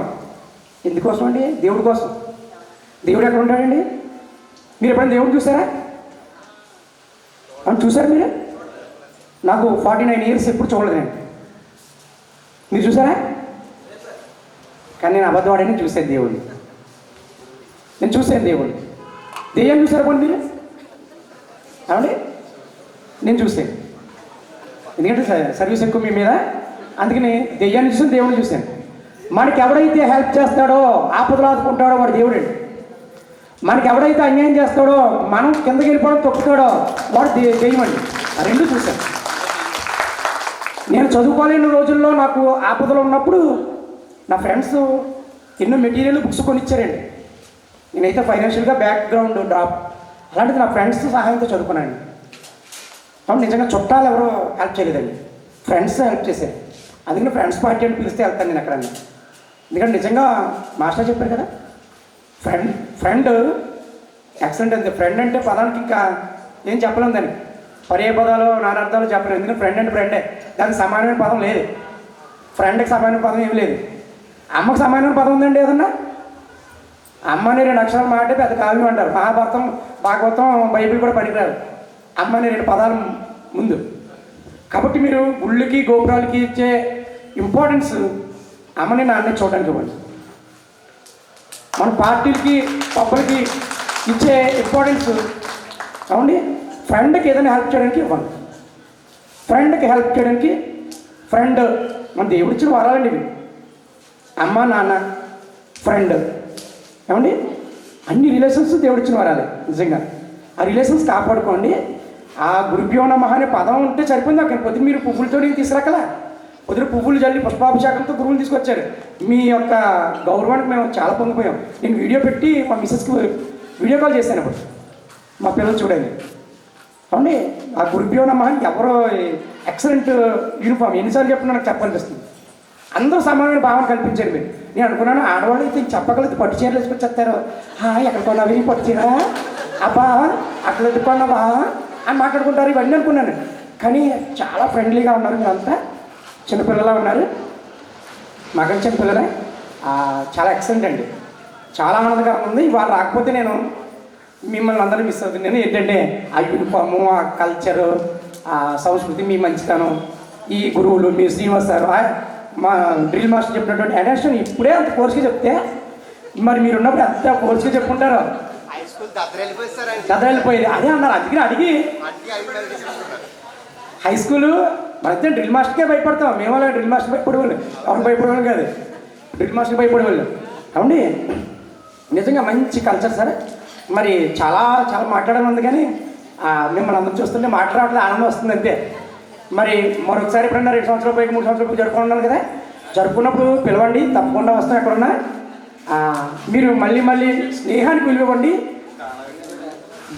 ఎందుకోసం అండి? దేవుడి కోసం. దేవుడు ఎక్కడ ఉంటాడండి? మీరు ఎప్పుడైనా దేవుడు చూసారా? చూసారా మీరు? నాకు 49 ఇయర్స్ ఎప్పుడు చూడలేదండి. మీరు చూసారా? కానీ నేను అబద్ధవాడని చూసాను దేవుడిని. నేను చూశాను దేవుడిని. దెయ్యాన్ని చూసారా పోనీ మీరు? అవునండి, నేను చూసాను. ఎందుకంటే సర్వీస్ ఎక్కువ మీ మీద, అందుకని దెయ్యాన్ని చూసాను, దేవుడిని చూశాను. మనకి ఎవడైతే హెల్ప్ చేస్తాడో, ఆపదలు ఆదుకుంటాడో వాడు దేవుడండి. మనకి ఎవడైతే అన్యాయం చేస్తాడో, మనం కిందకి వెళ్ళిపోవడం తొక్కుతాడో వాడు దెయ్యం అండి. ఆ రెండు చూశాను. నేను చదువుకోలేని రోజుల్లో నాకు ఆపదలు ఉన్నప్పుడు నా ఫ్రెండ్స్ ఎన్నో మెటీరియల్ బుక్స్ కొనిచ్చారండి. నేనైతే ఫైనాన్షియల్గా బ్యాక్గ్రౌండ్ డ్రాప్, అలాంటిది నా ఫ్రెండ్స్ సహాయంతో చదువుకున్నాను. కాబట్టి నిజంగా చుట్టాలు ఎవరో హెల్ప్ చేయలేదండి, ఫ్రెండ్స్ హెల్ప్ చేశారు. అందుకని ఫ్రెండ్స్ పార్టీ అని పిలిస్తే వెళ్తాను నేను అక్కడ. ఎందుకంటే నిజంగా మాస్టర్ చెప్పారు కదా, ఫ్రెండ్ ఎక్సలెంట్ అంతే. ఫ్రెండ్ అంటే పదానికి ఇంకా ఏం చెప్పలేము, దాన్ని పర్యాయ పదాలు నానార్థాలు చెప్పలేము. ఎందుకంటే ఫ్రెండ్ అంటే ఫ్రెండే, దానికి సమానమైన పదం లేదు. ఫ్రెండ్కి సమానమైన పదం ఏమి లేదు. అమ్మకు సమానమైన పదం ఉందండి ఏదన్నా? అమ్మని 2 అక్షరాలు మాటే పెద్ద కావ్యం అంటారు. మహాభారతం, భాగవతం, బైబిల్ కూడా పనికిరారు అమ్మని 2 పదాలు ముందు. కాబట్టి మీరు గుళ్ళకి గోపురాలకి ఇచ్చే ఇంపార్టెన్స్ అమ్మని నాన్నే చూడడానికి ఇవ్వండి. మన పార్టీలకి పబ్బులకి ఇచ్చే ఇంపార్టెన్స్ అవునండి ఫ్రెండ్కి ఏదైనా హెల్ప్ చేయడానికి ఇవ్వండి. ఫ్రెండ్కి హెల్ప్ చేయడానికి ఫ్రెండ్ మన దేవుడిచ్చిన వరాలండి ఇవి. అమ్మ, నాన్న, ఫ్రెండ్ ఏమండి, అన్ని రిలేషన్స్ దేవుడిచ్చిన వరాలే. నిజంగా ఆ రిలేషన్స్ కాపాడుకోండి. ఆ గురుభ్యో నమః అనే పదం ఉంటే సరిపోయింది. అక్కడ పొద్దున మీరు పువ్వులతో తీసుకురాకలా, పొద్దున పువ్వులు జల్లి పుష్పాభిషేకంతో గురువులు తీసుకొచ్చారు. మీ యొక్క గౌరవానికి మేము చాలా పొంగిపోయాం. నేను వీడియో పెట్టి మా మిస్సెస్కి వీడియో కాల్ చేశాను అప్పుడు, మా పిల్లలు చూడండి. అవునండి, ఆ గురుభ్యో నమః ఎవరో ఎక్సలెంట్ యూనిఫామ్ ఎన్నిసార్లు చెప్పినా నాకు చెప్పాలనిపిస్తుంది. అందరూ సమానమైన భావన కల్పించారు మీరు. నేను అనుకున్నాను ఆడవాళ్ళు అయితే చెప్పగలిగితే పట్టు చీరలు వేసుకొచ్చేస్తారు. ఎక్కడ కొన్నావి పట్టు చీర, అబ్బా అట్లా ఎదుర్కొన్నావా అని మాట్లాడుకుంటారు. ఇవన్నీ అనుకున్నాను. కానీ చాలా ఫ్రెండ్లీగా ఉన్నారు మీరంతా, చిన్నపిల్లలా ఉన్నారు. మగ చిన్నపిల్లలే, చాలా ఎక్సలెంట్ అండి. చాలా ఆనందంగా ఉంది. ఇవాళ రాకపోతే నేను మిమ్మల్ని అందరూ మిస్ అవుతున్నాను. ఏంటంటే ఆ యూనిఫాము, ఆ కల్చరు, ఆ సంస్కృతి, మీ మంచితనం, ఈ గురువులు, మీ శ్రీనివాస్ సార్, మా డ్రిల్ మాస్టర్ చెప్పినటువంటి అటెన్షన్ ఇప్పుడే అంత కోర్సుగా చెప్తే మరి మీరు ఉన్నప్పుడు అంత కోర్సుగా చెప్పుకుంటారు. దద్దరెళ్ళిపోయేది అదే అన్నారు. అందుకని అడిగి హై స్కూలు మనైతే డ్రిల్ మాస్టర్కే భయపడతాం. మేము అలా డ్రిల్ మాస్టర్ భయపడేవాళ్ళు, ఎవరు భయపడేవాళ్ళు కాదు, డ్రిల్ మాస్టర్ భయపడేవాళ్ళు. అవునండి, నిజంగా మంచి కల్చర్ సార్. మరి చాలా చాలా మాట్లాడాలి ఉంది, కానీ మిమ్మల్ని అందరూ చూస్తుంటే మాట్లాడట్లేదు, ఆనందం వస్తుంది అంతే. మరి మరొకసారి ఎప్పుడన్నా 2 సంవత్సరాల పైకి 3 సంవత్సరాల పైకి జరుపుకున్నాను కదా, జరుపుకున్నప్పుడు పిలవండి, తప్పకుండా వస్తాం. ఎక్కడున్నా మీరు మళ్ళీ మళ్ళీ స్నేహానికి విలువండి.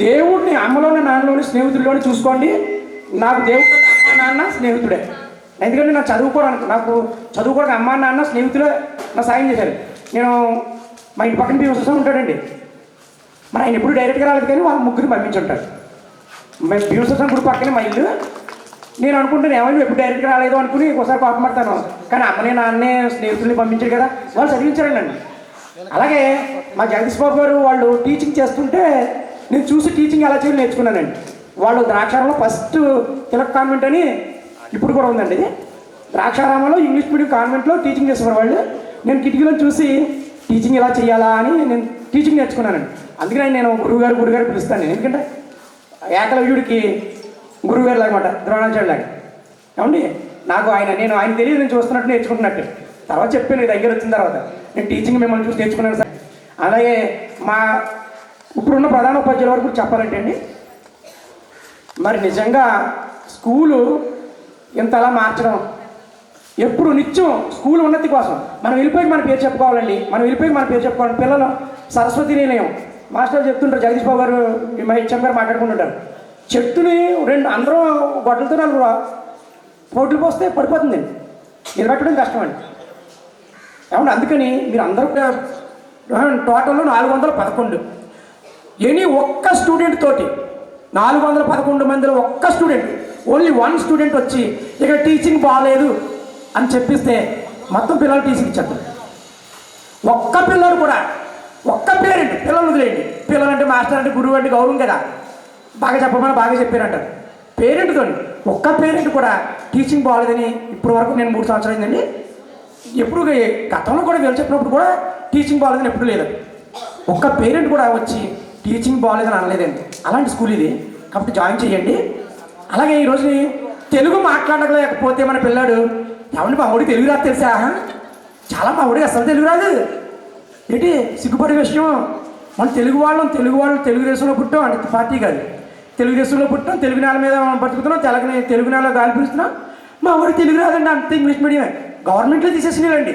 దేవుడిని అమ్మలోని, నాన్నలోని, స్నేహితుల్లోని చూసుకోండి. నాకు దేవుడు అమ్మ, నాన్న, స్నేహితుడే. ఎందుకంటే నాకు చదువుకోవడానికి అమ్మ, నాన్న, స్నేహితులే నా సాయం చేశారు. నేను మా ఇంటి పక్కన బీవస ఉంటాడండి, మరి ఆయన ఎప్పుడు డైరెక్ట్గా రాలేదు, కానీ వాళ్ళ ముగ్గురిని పంపించుంటారు. మేము బీవస గుడి పక్కనే మా ఇల్లు. నేను అనుకుంటాను ఏమైనా ఎప్పుడు డైరెక్ట్గా రాలేదు అనుకుని ఒకసారి కోపపడతాను. కానీ అమ్మనే, నాన్నే, స్నేహితుల్ని పంపించారు కదా, వాళ్ళు చదివించారండి నన్ను. అలాగే మా జగదీష్ బాబు గారు వాళ్ళు టీచింగ్ చేస్తుంటే నేను చూసి టీచింగ్ ఎలా చేయాలి నేర్చుకున్నానండి. వాళ్ళు ద్రాక్షారామంలో ఫస్ట్ తిలక్ కాన్వెంట్ అని ఇప్పుడు కూడా ఉందండి. ద్రాక్షారామంలో ఇంగ్లీష్ మీడియం కాన్వెంట్లో టీచింగ్ చేసేవారు వాళ్ళు. నేను కిటికీలో చూసి టీచింగ్ ఎలా చేయాలా అని నేను టీచింగ్ నేర్చుకున్నానండి. అందుకని నేను గురువుగారు పిలుస్తాను నేను. ఎందుకంటే ఏకలవ్యుడికి గురువుగారు లాగమాట, ద్రోణాచార్యుడు లాగా. ఏమండి, నేను ఆయన తెలియదు, నేను చూస్తున్నట్టు నేర్చుకుంటున్నట్టు. తర్వాత చెప్పాను దగ్గర వచ్చిన తర్వాత, నేను టీచింగ్ మిమ్మల్ని చూసి నేర్చుకున్నాను సార్. అలాగే మా ఇప్పుడున్న ప్రధాన ఉపాధ్యాయుల వరకు చెప్పాలంటే అండి, మరి నిజంగా స్కూలు ఇంతలా మార్చడం, ఎప్పుడు నిత్యం స్కూల్ ఉన్నతి కోసం మనం వెళ్ళిపోయి మన పేరు చెప్పుకోవాలండి. పిల్లలు సరస్వతి నిలయం మాస్టర్ చెప్తుంటారు, జగదీష్ బాబు గారు, మా హెచ్ఎం గారు మాట్లాడుకుంటుంటారు. చెట్టుని అందరూ గొడ్డలతో 4 పోట్లు పోస్తే పడిపోతుందండి, నిలబెట్టడం కష్టం అండి. ఏమంటే అందుకని మీరు అందరూ టోటల్లో 411 ఒక్క స్టూడెంట్ తోటి 411 మందిలో ఒక్క స్టూడెంట్, ఓన్లీ 1 స్టూడెంట్ వచ్చి ఇక్కడ టీచింగ్ బాగాలేదు అని చెప్పిస్తే మొత్తం పిల్లలు టీచింగ్ ఇచ్చేస్తారు. ఒక్క పిల్లలు కూడా, ఒక్క పేరెంట్, పిల్లలు వదిలేయండి, పిల్లలు అంటే మాస్టర్ అంటే గురువు అంటే గౌరవం కదా, బాగా చెప్పమని బాగా చెప్పారంటారు. పేరెంట్తో ఒక్క పేరెంట్ కూడా టీచింగ్ బాగాలేదని ఇప్పటి వరకు నేను 3 సంవత్సరాలు అయిందండి. ఎప్పుడు గతంలో కూడా వీళ్ళు చెప్పినప్పుడు కూడా టీచింగ్ బాగాలేదని ఎప్పుడు లేదు. ఒక్క పేరెంట్ కూడా వచ్చి టీచింగ్ బాగాలేదని అనలేదండి. అలాంటి స్కూల్ ఇది, కాబట్టి జాయిన్ చేయండి. అలాగే ఈరోజు తెలుగు మాట్లాడలేకపోతే మన పిల్లాడు, ఏమంటే మా ఊడికి తెలుగు రాదు తెలుసా, చాలా మా ఊడికి అసలు తెలుగు రాదు ఏంటి, సిగ్గుపడే విషయం. మనం తెలుగుదేశంలో పుట్టాం అంటే పార్టీ కాదు, తెలుగుదేశంలో పుట్టాం, తెలుగు నేల మీద బతుకుతున్నాం, తెలుగు నేల గాలి పీలుస్తున్నాం. మా ఊరికి తెలుగు రాదండి, అంత ఇంగ్లీష్ మీడియమే. గవర్నమెంట్లో తీసేసినాయండి,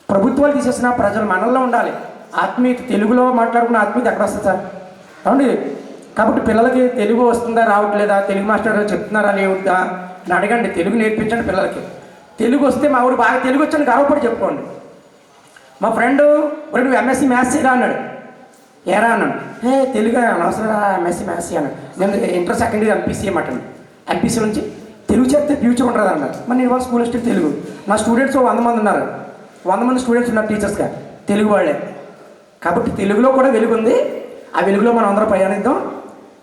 ప్రభుత్వాలు తీసేసిన, ప్రజలు మనల్లో ఉండాలి. ఆత్మీయత, తెలుగులో మాట్లాడుకున్న ఆత్మీయత ఎక్కడ వస్తుంది సార్? అవునండి. కాబట్టి పిల్లలకి తెలుగు వస్తుందా రావట్లేదా, తెలుగు మాస్టర్ చెప్తున్నారా లేవుద్దా అని అడగండి. తెలుగు నేర్పించండి పిల్లలకి. తెలుగు వస్తే మా ఊరు బాగా తెలుగు వచ్చని గర్వపడి చెప్పుకోండి. మా ఫ్రెండు నువ్వు ఎంఎస్సీ మ్యాథ్స్ ఏరా అన్నాడు. ఏరా అన్నాడు. తెలుగు అనవసరం ఎంఎస్సీ మ్యాథ్స్ అన్నాడు. నేను ఇంటర్ సెకండ్ ఇయర్ ఎంపీసీ అన్నమాట. ఎంపీసీ నుంచి తెలుగు చెప్తే ఫ్యూచర్ ఉంటుంది అన్నారు. మరి నేను వాళ్ళ స్కూల్ హిస్టరీ తెలుగు. నా స్టూడెంట్స్ 100 మంది ఉన్నారు. 100 మంది స్టూడెంట్స్ ఉన్నారు టీచర్స్గా, తెలుగు వాళ్ళే. కాబట్టి తెలుగులో కూడా వెలుగు ఉంది. ఆ వెలుగులో మనం అందరం ప్రయాణిద్దాం.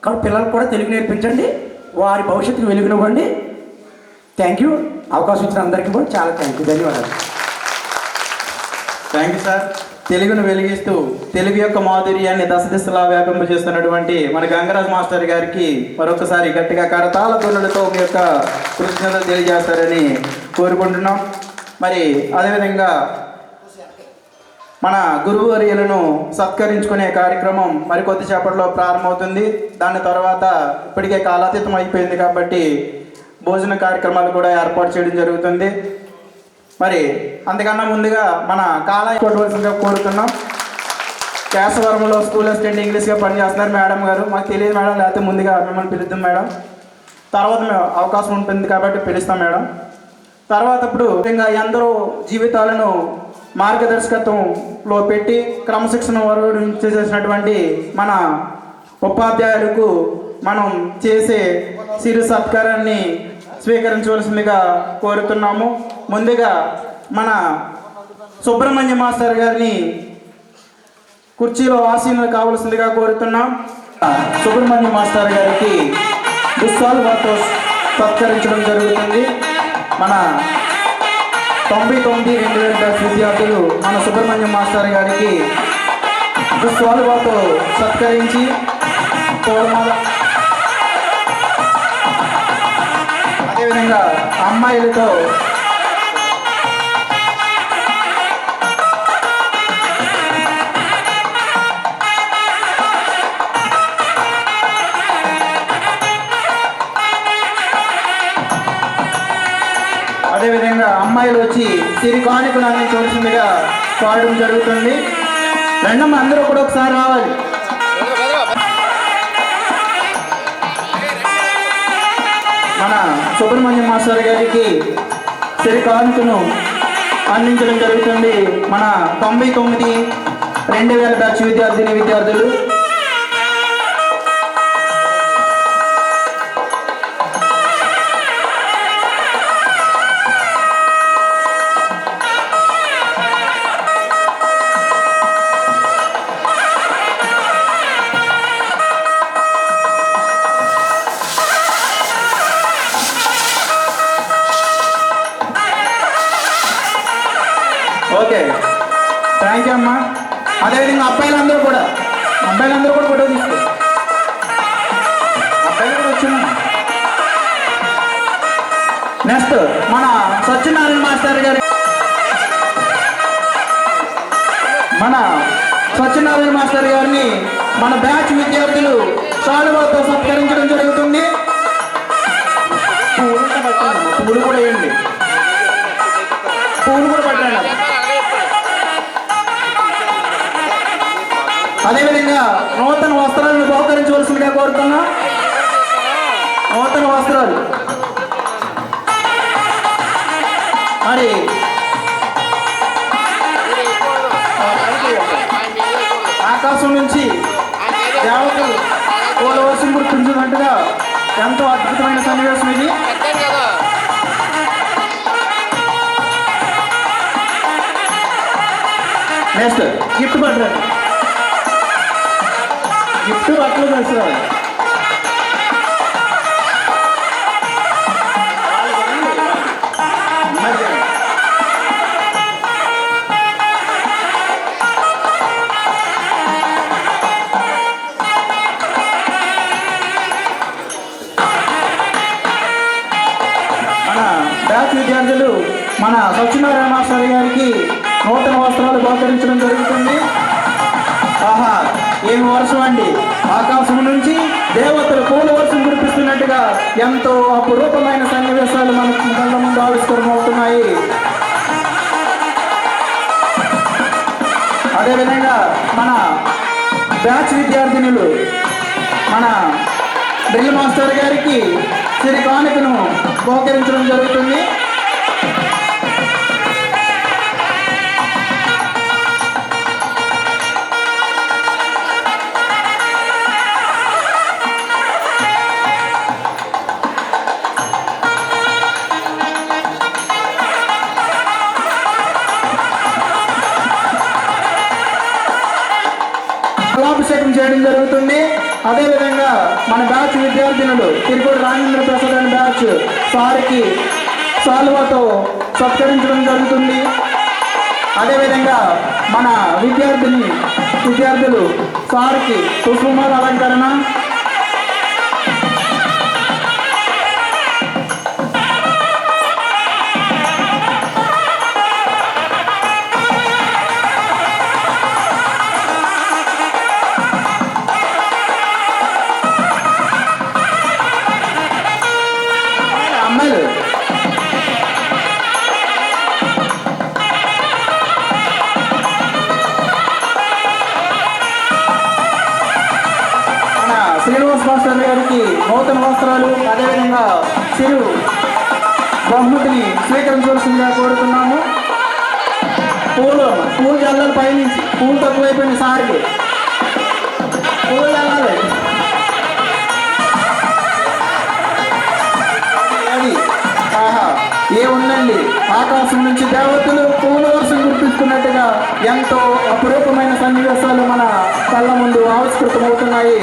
కాబట్టి పిల్లలకు కూడా తెలుగు నేర్పించండి, వారి భవిష్యత్తుకు వెలుగునివ్వండి. Thank you. అవకాశం ఇచ్చిన అందరికీ కూడా చాలా థ్యాంక్ యూ, ధన్యవాదాలు. Thank you sir. తెలుగును వెలిగిస్తూ తెలుగు యొక్క మాధుర్యాన్ని దశదిశలా వ్యాపింపజేస్తున్నటువంటి మన గంగరాజ్ మాస్టర్ గారికి మరొకసారి గట్టిగా కరతాళ ధ్వనులతో మీ యొక్క కృతజ్ఞతలు తెలియజేస్తారని కోరుకుంటున్నాం. మరి అదేవిధంగా మన గురువర్యులను సత్కరించుకునే కార్యక్రమం మరి కొద్దిసేపట్లో ప్రారంభమవుతుంది. దాని తర్వాత ఇప్పటికే కాలాతీతం అయిపోయింది కాబట్టి భోజన కార్యక్రమాలు కూడా ఏర్పాటు చేయడం జరుగుతుంది. మరి అంతకన్నా ముందుగా మన కాలా కొట్టవలసిందిగా కోరుతున్నాం. కేశవరంలో స్కూల్ అసిస్టెంట్ ఇంగ్లీష్గా పనిచేస్తున్నారు మేడం గారు. మాకు తెలియదు మేడం, లేకపోతే ముందుగా మిమ్మల్ని పిలుద్దాం మేడం. తర్వాత మేము అవకాశం ఉంటుంది కాబట్టి పిలుస్తాం మేడం. తర్వాత ఇప్పుడు ఇంకా ఎందరో జీవితాలను మార్గదర్శకత్వంలో పెట్టి క్రమశిక్షణ వరకు చేసేసినటువంటి మన ఉపాధ్యాయులకు మనం చేసే సిరి సత్కారాన్ని స్వీకరించవలసిందిగా కోరుతున్నాము. ముందుగా మన సుబ్రహ్మణ్య మాస్టర్ గారిని కుర్చీలో ఆసీనులు కావలసిందిగా కోరుతున్నాం. సుబ్రహ్మణ్య మాస్టర్ గారికి దుస్సాలువాతో సత్కరించడం జరుగుతుంది. మన 99-2000 బ్యాచ్ విద్యార్థులు మన సుబ్రహ్మణ్యం మాస్టర్ గారికి దుస్సాలువాతో సత్కరించి అదేవిధంగా అమ్మాయిలతో అదేవిధంగా అమ్మాయిలు వచ్చి సిరి కానుకలు అందించవలసిందిగా కోరడం జరుగుతుంది. రెండమ్మ అందరూ కూడా ఒకసారి రావాలి. మన సుబ్రహ్మణ్యం మాస్టర్ గారికి సిరి కానుకను అందించడం జరుగుతుంది. మన 99-2000 బ్యాచ్ విద్యార్థులు. ఓకే, థ్యాంక్ యూ అమ్మా. అదేవిధంగా అబ్బాయిలందరూ కూడా ఫోటో తీసుకో. అబ్బాయిలు కూడా వచ్చినా. నెక్స్ట్ మన సత్యనారాయణ మాస్టర్ గారిని మన బ్యాచ్ విద్యార్థులు శాలువాతో సత్కరించడం జరుగుతుంది. పూలు కూడా వేయండి, పూలు కూడా పట్టండి. అదేవిధంగా నూతన వస్త్రాలను బహుకరించవలసిందిగా కోరుతున్నా. నూతన వస్త్రాలు మరి ఆకాశం నుంచి దేవతలు పూల వర్షం గుర్తించినట్టుగా ఎంతో అద్భుతమైన సన్నివేశం ఇది. నెక్స్ట్ గిఫ్ట్ బట్టలు కలిసిరావాలి. మన బ్యాచ్ విద్యార్థులు మన సత్యనారాయణ మాస్టర్ గారికి నూతన వస్త్రాలు బహుకరించడం జరుగుతుంది. ఆహా, ఏమి వర్షం అండి! ఆకాశం నుంచి దేవతలు పూల వర్షం కురిపిస్తున్నట్టుగా ఎంతో అపురూపమైన సన్నివేశాలు మనకు కళ్ళ ముందు ఆవిష్కరణమవుతున్నాయి. అదేవిధంగా బ్యాచ్ విద్యార్థినులు మన డ్రిల్ మాస్టర్ గారికి సిరి కానుకను బహుకరించడం జరుగుతుంది. అభిషేకం చేయడం జరుగుతుంది. అదేవిధంగా మన బ్యాచ్ విద్యార్థినులు తిరుపతి రాజేంద్ర ప్రసాద్ అనే బ్యాచ్ సార్కి సాల్వాతో సత్కరించడం జరుగుతుంది. అదేవిధంగా మన విద్యార్థులు సార్కి పుష్పమాల అలంకరణ, శ్రీనివాస్ మాస్టర్ గారికి నూతన వస్త్రాలు, అదేవిధంగా చిరు బహుమతిని స్వీకరించవలసిందిగా కోరుతున్నాము. పూలు చల్లాలి, పైనుంచి పూలు తక్కువైపోయిన సార్కి పూలు చల్లాలి. అది ఏముందండి, ఆకాశం నుంచి దేవతలు పూల వర్షం కురిపిస్తున్నట్టుగా ఎంతో అపురూపమైన సన్నివేశాలు మన కళ్ళ ముందు ఆవిష్కృతమవుతున్నాయి.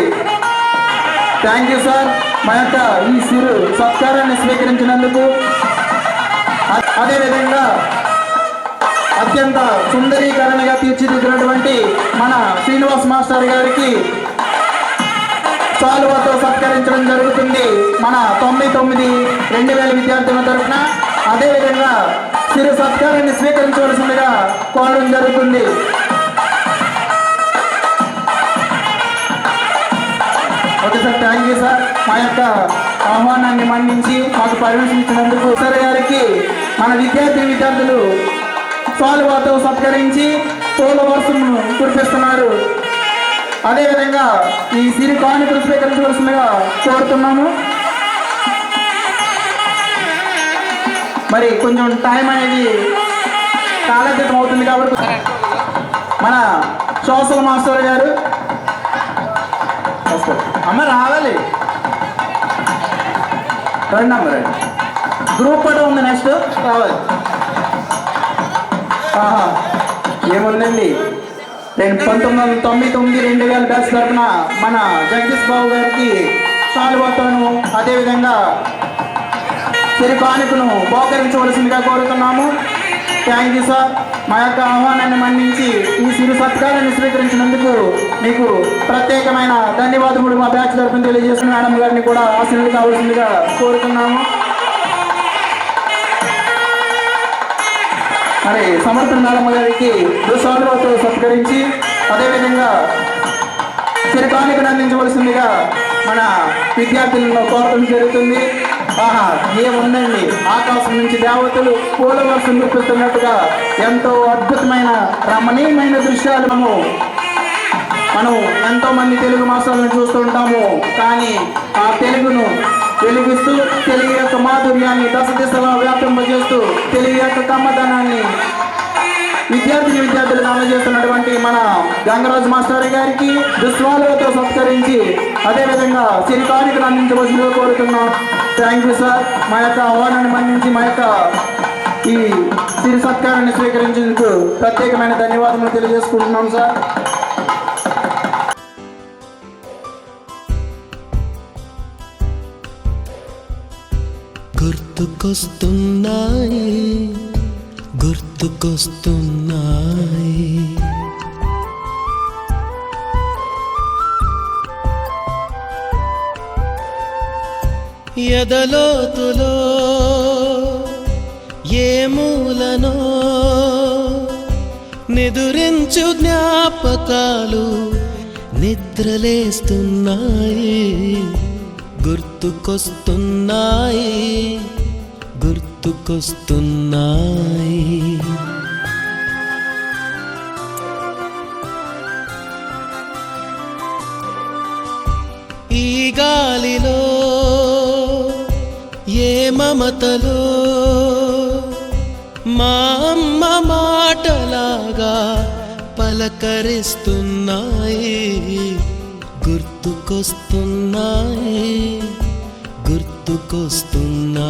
థ్యాంక్ యూ సార్, మా యొక్క ఈ సిరు సత్కారాన్ని స్వీకరించినందుకు. అదేవిధంగా అత్యంత సుందరీకరణగా తీర్చిదిద్దినటువంటి మన శ్రీనివాస్ మాస్టర్ గారికి సాల్వాతో సత్కరించడం జరుగుతుంది మన 99-2000 విద్యార్థుల తరఫున. అదేవిధంగా సిరు సత్కారాన్ని స్వీకరించవలసిందిగా కోరడం జరుగుతుంది. Okay sir, thank you sir. మా యొక్క ఆహ్వానాన్ని మన్నించి మాకు పర్మిషన్ ఇచ్చినందుకు సార్ గారికి మన విద్యార్థులు సాల్వాతో సత్కరించి పూల వర్షంను కురిపిస్తున్నారు. అదేవిధంగా ఈ సిరి కానుకలు స్వీకరించవలసిందిగా కోరుతున్నాము. మరి కొంచెం టైం అనేది కాలక్రితం అవుతుంది కాబట్టి మన సోషల్ మాస్టర్ గారు అమ్మ రావాలి, రండి అమ్మ రండి. గ్రూప్ ఫోటో ఉంది, నెక్స్ట్ రావాలి. ఏముందండి, 1999-2000 బ్యాచ్ తరఫున మన జగదీష్ బాబు గారికి సాల్వాతోను అదేవిధంగా సిరి కానుకను బహుకరించవలసిందిగా కోరుతున్నాము. Thank you sir. మా యొక్క ఆహ్వానాన్ని మన్నించి ఈ సిరి సత్కారాన్ని స్వీకరించినందుకు మీకు ప్రత్యేకమైన ధన్యవాదములు మా బ్యాచ్ తరఫున తెలియజేస్తున్న మేడం గారిని కూడా ఆశీర్వాదం కావాల్సిందిగా కోరుతున్నాము. మరి సమర్థన మేడం గారికి దుస్సాలుతో సత్కరించి అదేవిధంగా సిరి కానుకను అందించవలసిందిగా మన విద్యార్థులను కోరడం జరుగుతుంది. ఏముందండి, ఆకాశం నుంచి దేవతలు పూల వర్షం కురిపిస్తున్నట్టుగా ఎంతో అద్భుతమైన రమణీయమైన దృశ్యాలు మనం ఎంతో మంది తెలుగు మాసాలను చూస్తూ ఉంటాము. కానీ ఆ తెలుగును వెలిగిస్తూ తెలుగు యొక్క మాధుర్యాన్ని దశ దిశలో వ్యాపింపజేస్తూ తెలుగు యొక్క కమ్మదనాన్ని విద్యార్థులకు అందజేస్తున్నటువంటి మన గంగరాజు మాస్టర్ గారికి దుస్వాలతో సత్కరించి అదేవిధంగా సిరి కానుకలు అందించవలసిందిగా కోరుతున్నాం. Thank you sir. మా యొక్క ఆహ్వానాన్ని మన్నించి మా యొక్క ఈ సిరి సత్కారాన్ని స్వీకరించేందుకు ప్రత్యేకమైన ధన్యవాదాలు తెలియజేసుకుంటున్నాం సార్. గుర్తుకొస్తున్నాయి ఎదలోతులో ఏ మూలనో నిదురించు జ్ఞాపకాలు నిద్రలేస్తున్నాయి. గుర్తుకొస్తున్నాయి, గుర్తుకొస్తున్నాయి. మమతలో మా అమ్మ మాటలాగా పలకరిస్తున్నాయి, గుర్తుకొస్తున్నాయి, గుర్తుకొస్తున్నాయి.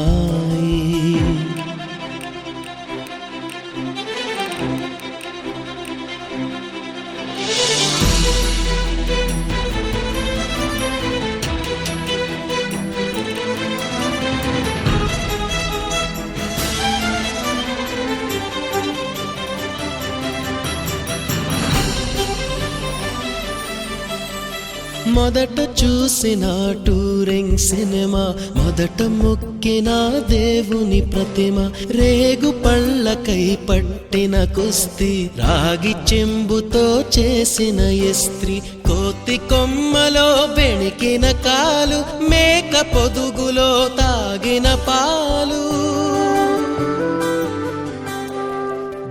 మొదట చూసిన టూరింగ్ సినిమా, మొదట మొక్కిన దేవుని ప్రతిమ, రేగు పళ్ళకై పట్టిన కుస్తీ, రాగి చెంబుతో చేసిన ఇస్త్రీ, కోతి కొమ్మలో బెణికిన కాలు, మేక పొదుగులో తాగిన పాలు,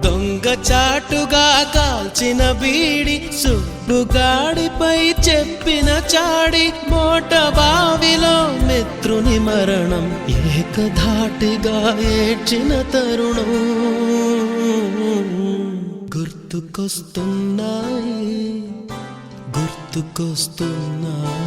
దొంగ చాటుగా కాల్చిన బీడి, సుబ్బుగాడిపై చెప్పిన చాడి, మోట బావిలో మిత్రుని మరణం, ఏకధాటిగా ఏడ్చిన తరుణం గుర్తుకొస్తున్నాయి, గుర్తుకొస్తున్నాయి.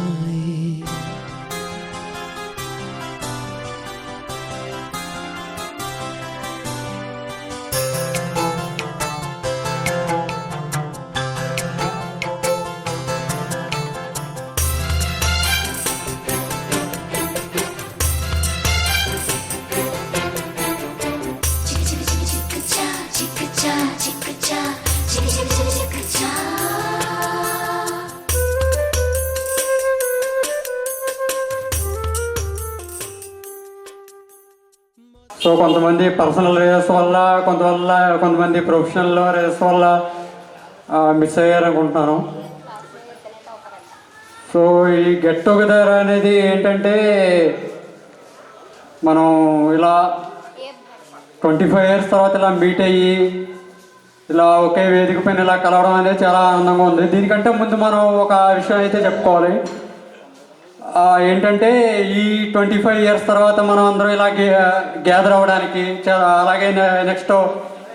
సో కొంతమంది పర్సనల్ రీజన్స్ వల్ల, కొంతమంది ప్రొఫెషనల్ రీజన్స్ వల్ల మిస్ అయ్యారనుకుంటున్నాను. సో ఈ గెట్ టుగెదర్ అనేది ఏంటంటే, మనం ఇలా 25 years తర్వాత ఇలా మీట్ అయ్యి ఇలా ఒకే వేదిక పైన ఇలా కలవడం అనేది చాలా ఆనందంగా ఉంది. దీనికంటే ముందు మనం ఒక విషయం అయితే చెప్పుకోవాలి. ఏంటంటే ఈ 25 years తర్వాత మనం అందరం ఇలా గ్యాదర్ అవ్వడానికి, అలాగే నెక్స్ట్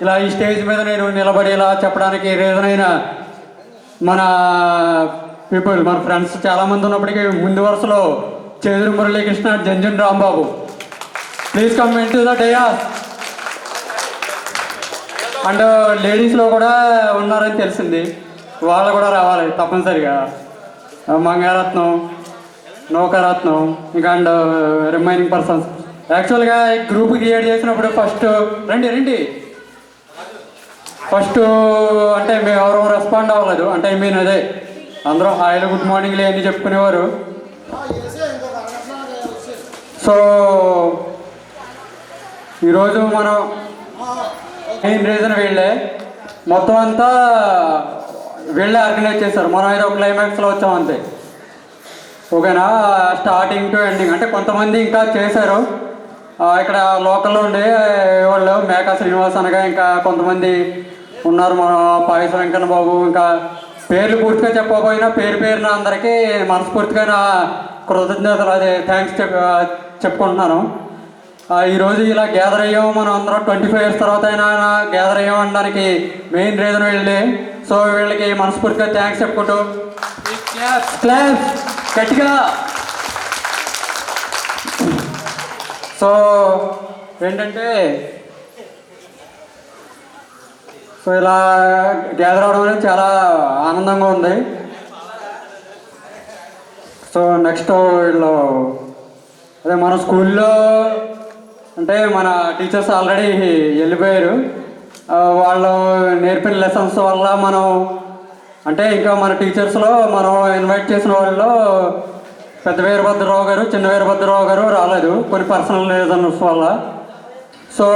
ఇలా ఈ స్టేజ్ మీద నేను నిలబడి ఇలా చెప్పడానికి రీజన్ అయిన మన పీపుల్, మన ఫ్రెండ్స్ చాలామంది ఉన్నప్పటికీ ముందు వరుసలో Cheduru Muralikrishna, Janjan Rambabu, please come into the dais. And లేడీస్లో కూడా ఉన్నారని తెలిసింది, వాళ్ళు కూడా రావాలి తప్పనిసరిగా. మంగారత్నం, నౌకరత్నం, ఇంకా అండ్ రిమైనింగ్ పర్సన్స్. యాక్చువల్గా ఈ గ్రూప్ క్రియేట్ చేసినప్పుడు ఫస్ట్ రండి అంటే మేము ఎవరు రెస్పాండ్ అవ్వలేదు. అంటే మీన్ అదే అందరూ హాయిలో గుడ్ మార్నింగ్లు అన్నీ చెప్పుకునేవారు. సో ఈరోజు మనం మెయిన్ రీజన్ వీళ్ళే, మొత్తం అంతా వీళ్ళే ఆర్గనైజ్ చేశారు. మనం ఏదో క్లైమాక్స్లో వచ్చాం అంతే, ఓకేనా. స్టార్టింగ్ టు ఎండింగ్ అంటే కొంతమంది ఇంకా చేశారు ఇక్కడ లోకల్లో ఉండే వాళ్ళు, మేకా శ్రీనివాస్ అనగా ఇంకా కొంతమంది ఉన్నారు, మన పాయస వెంకన్న బాబు, ఇంకా పేర్లు పూర్తిగా చెప్పకపోయినా పేరున అందరికీ మనస్ఫూర్తిగా నా కృతజ్ఞతలు, అదే థ్యాంక్స్ చెప్పుకుంటున్నాను. ఈరోజు ఇలా గ్యాదర్ అయ్యాము మనం అందరం 25 years తర్వాత అయినా గ్యాదర్ అయ్యాము అనడానికి మెయిన్ రీజన్ వీళ్ళే. సో వీళ్ళకి మనస్ఫూర్తిగా థ్యాంక్స్ చెప్పుకుంటూ క్లాస్ గట్టిగా. సో ఏంటంటే, సో ఇలా గ్యాదర్ అవడం అనేది చాలా ఆనందంగా ఉంది. సో నెక్స్ట్ వీళ్ళు అదే మన స్కూల్లో అంటే మన టీచర్స్ ఆల్రెడీ వెళ్ళిపోయారు. వాళ్ళు నేర్పిన లెసన్స్ వల్ల మనం అంటే ఇంకా మన టీచర్స్లో మనం ఇన్వైట్ చేసిన వాళ్ళలో పెద్ద వీరభద్రరావు గారు, చిన్న వీరభద్రరావు గారు రాలేదు కొన్ని పర్సనల్ రీజన్స్ వల్ల. సో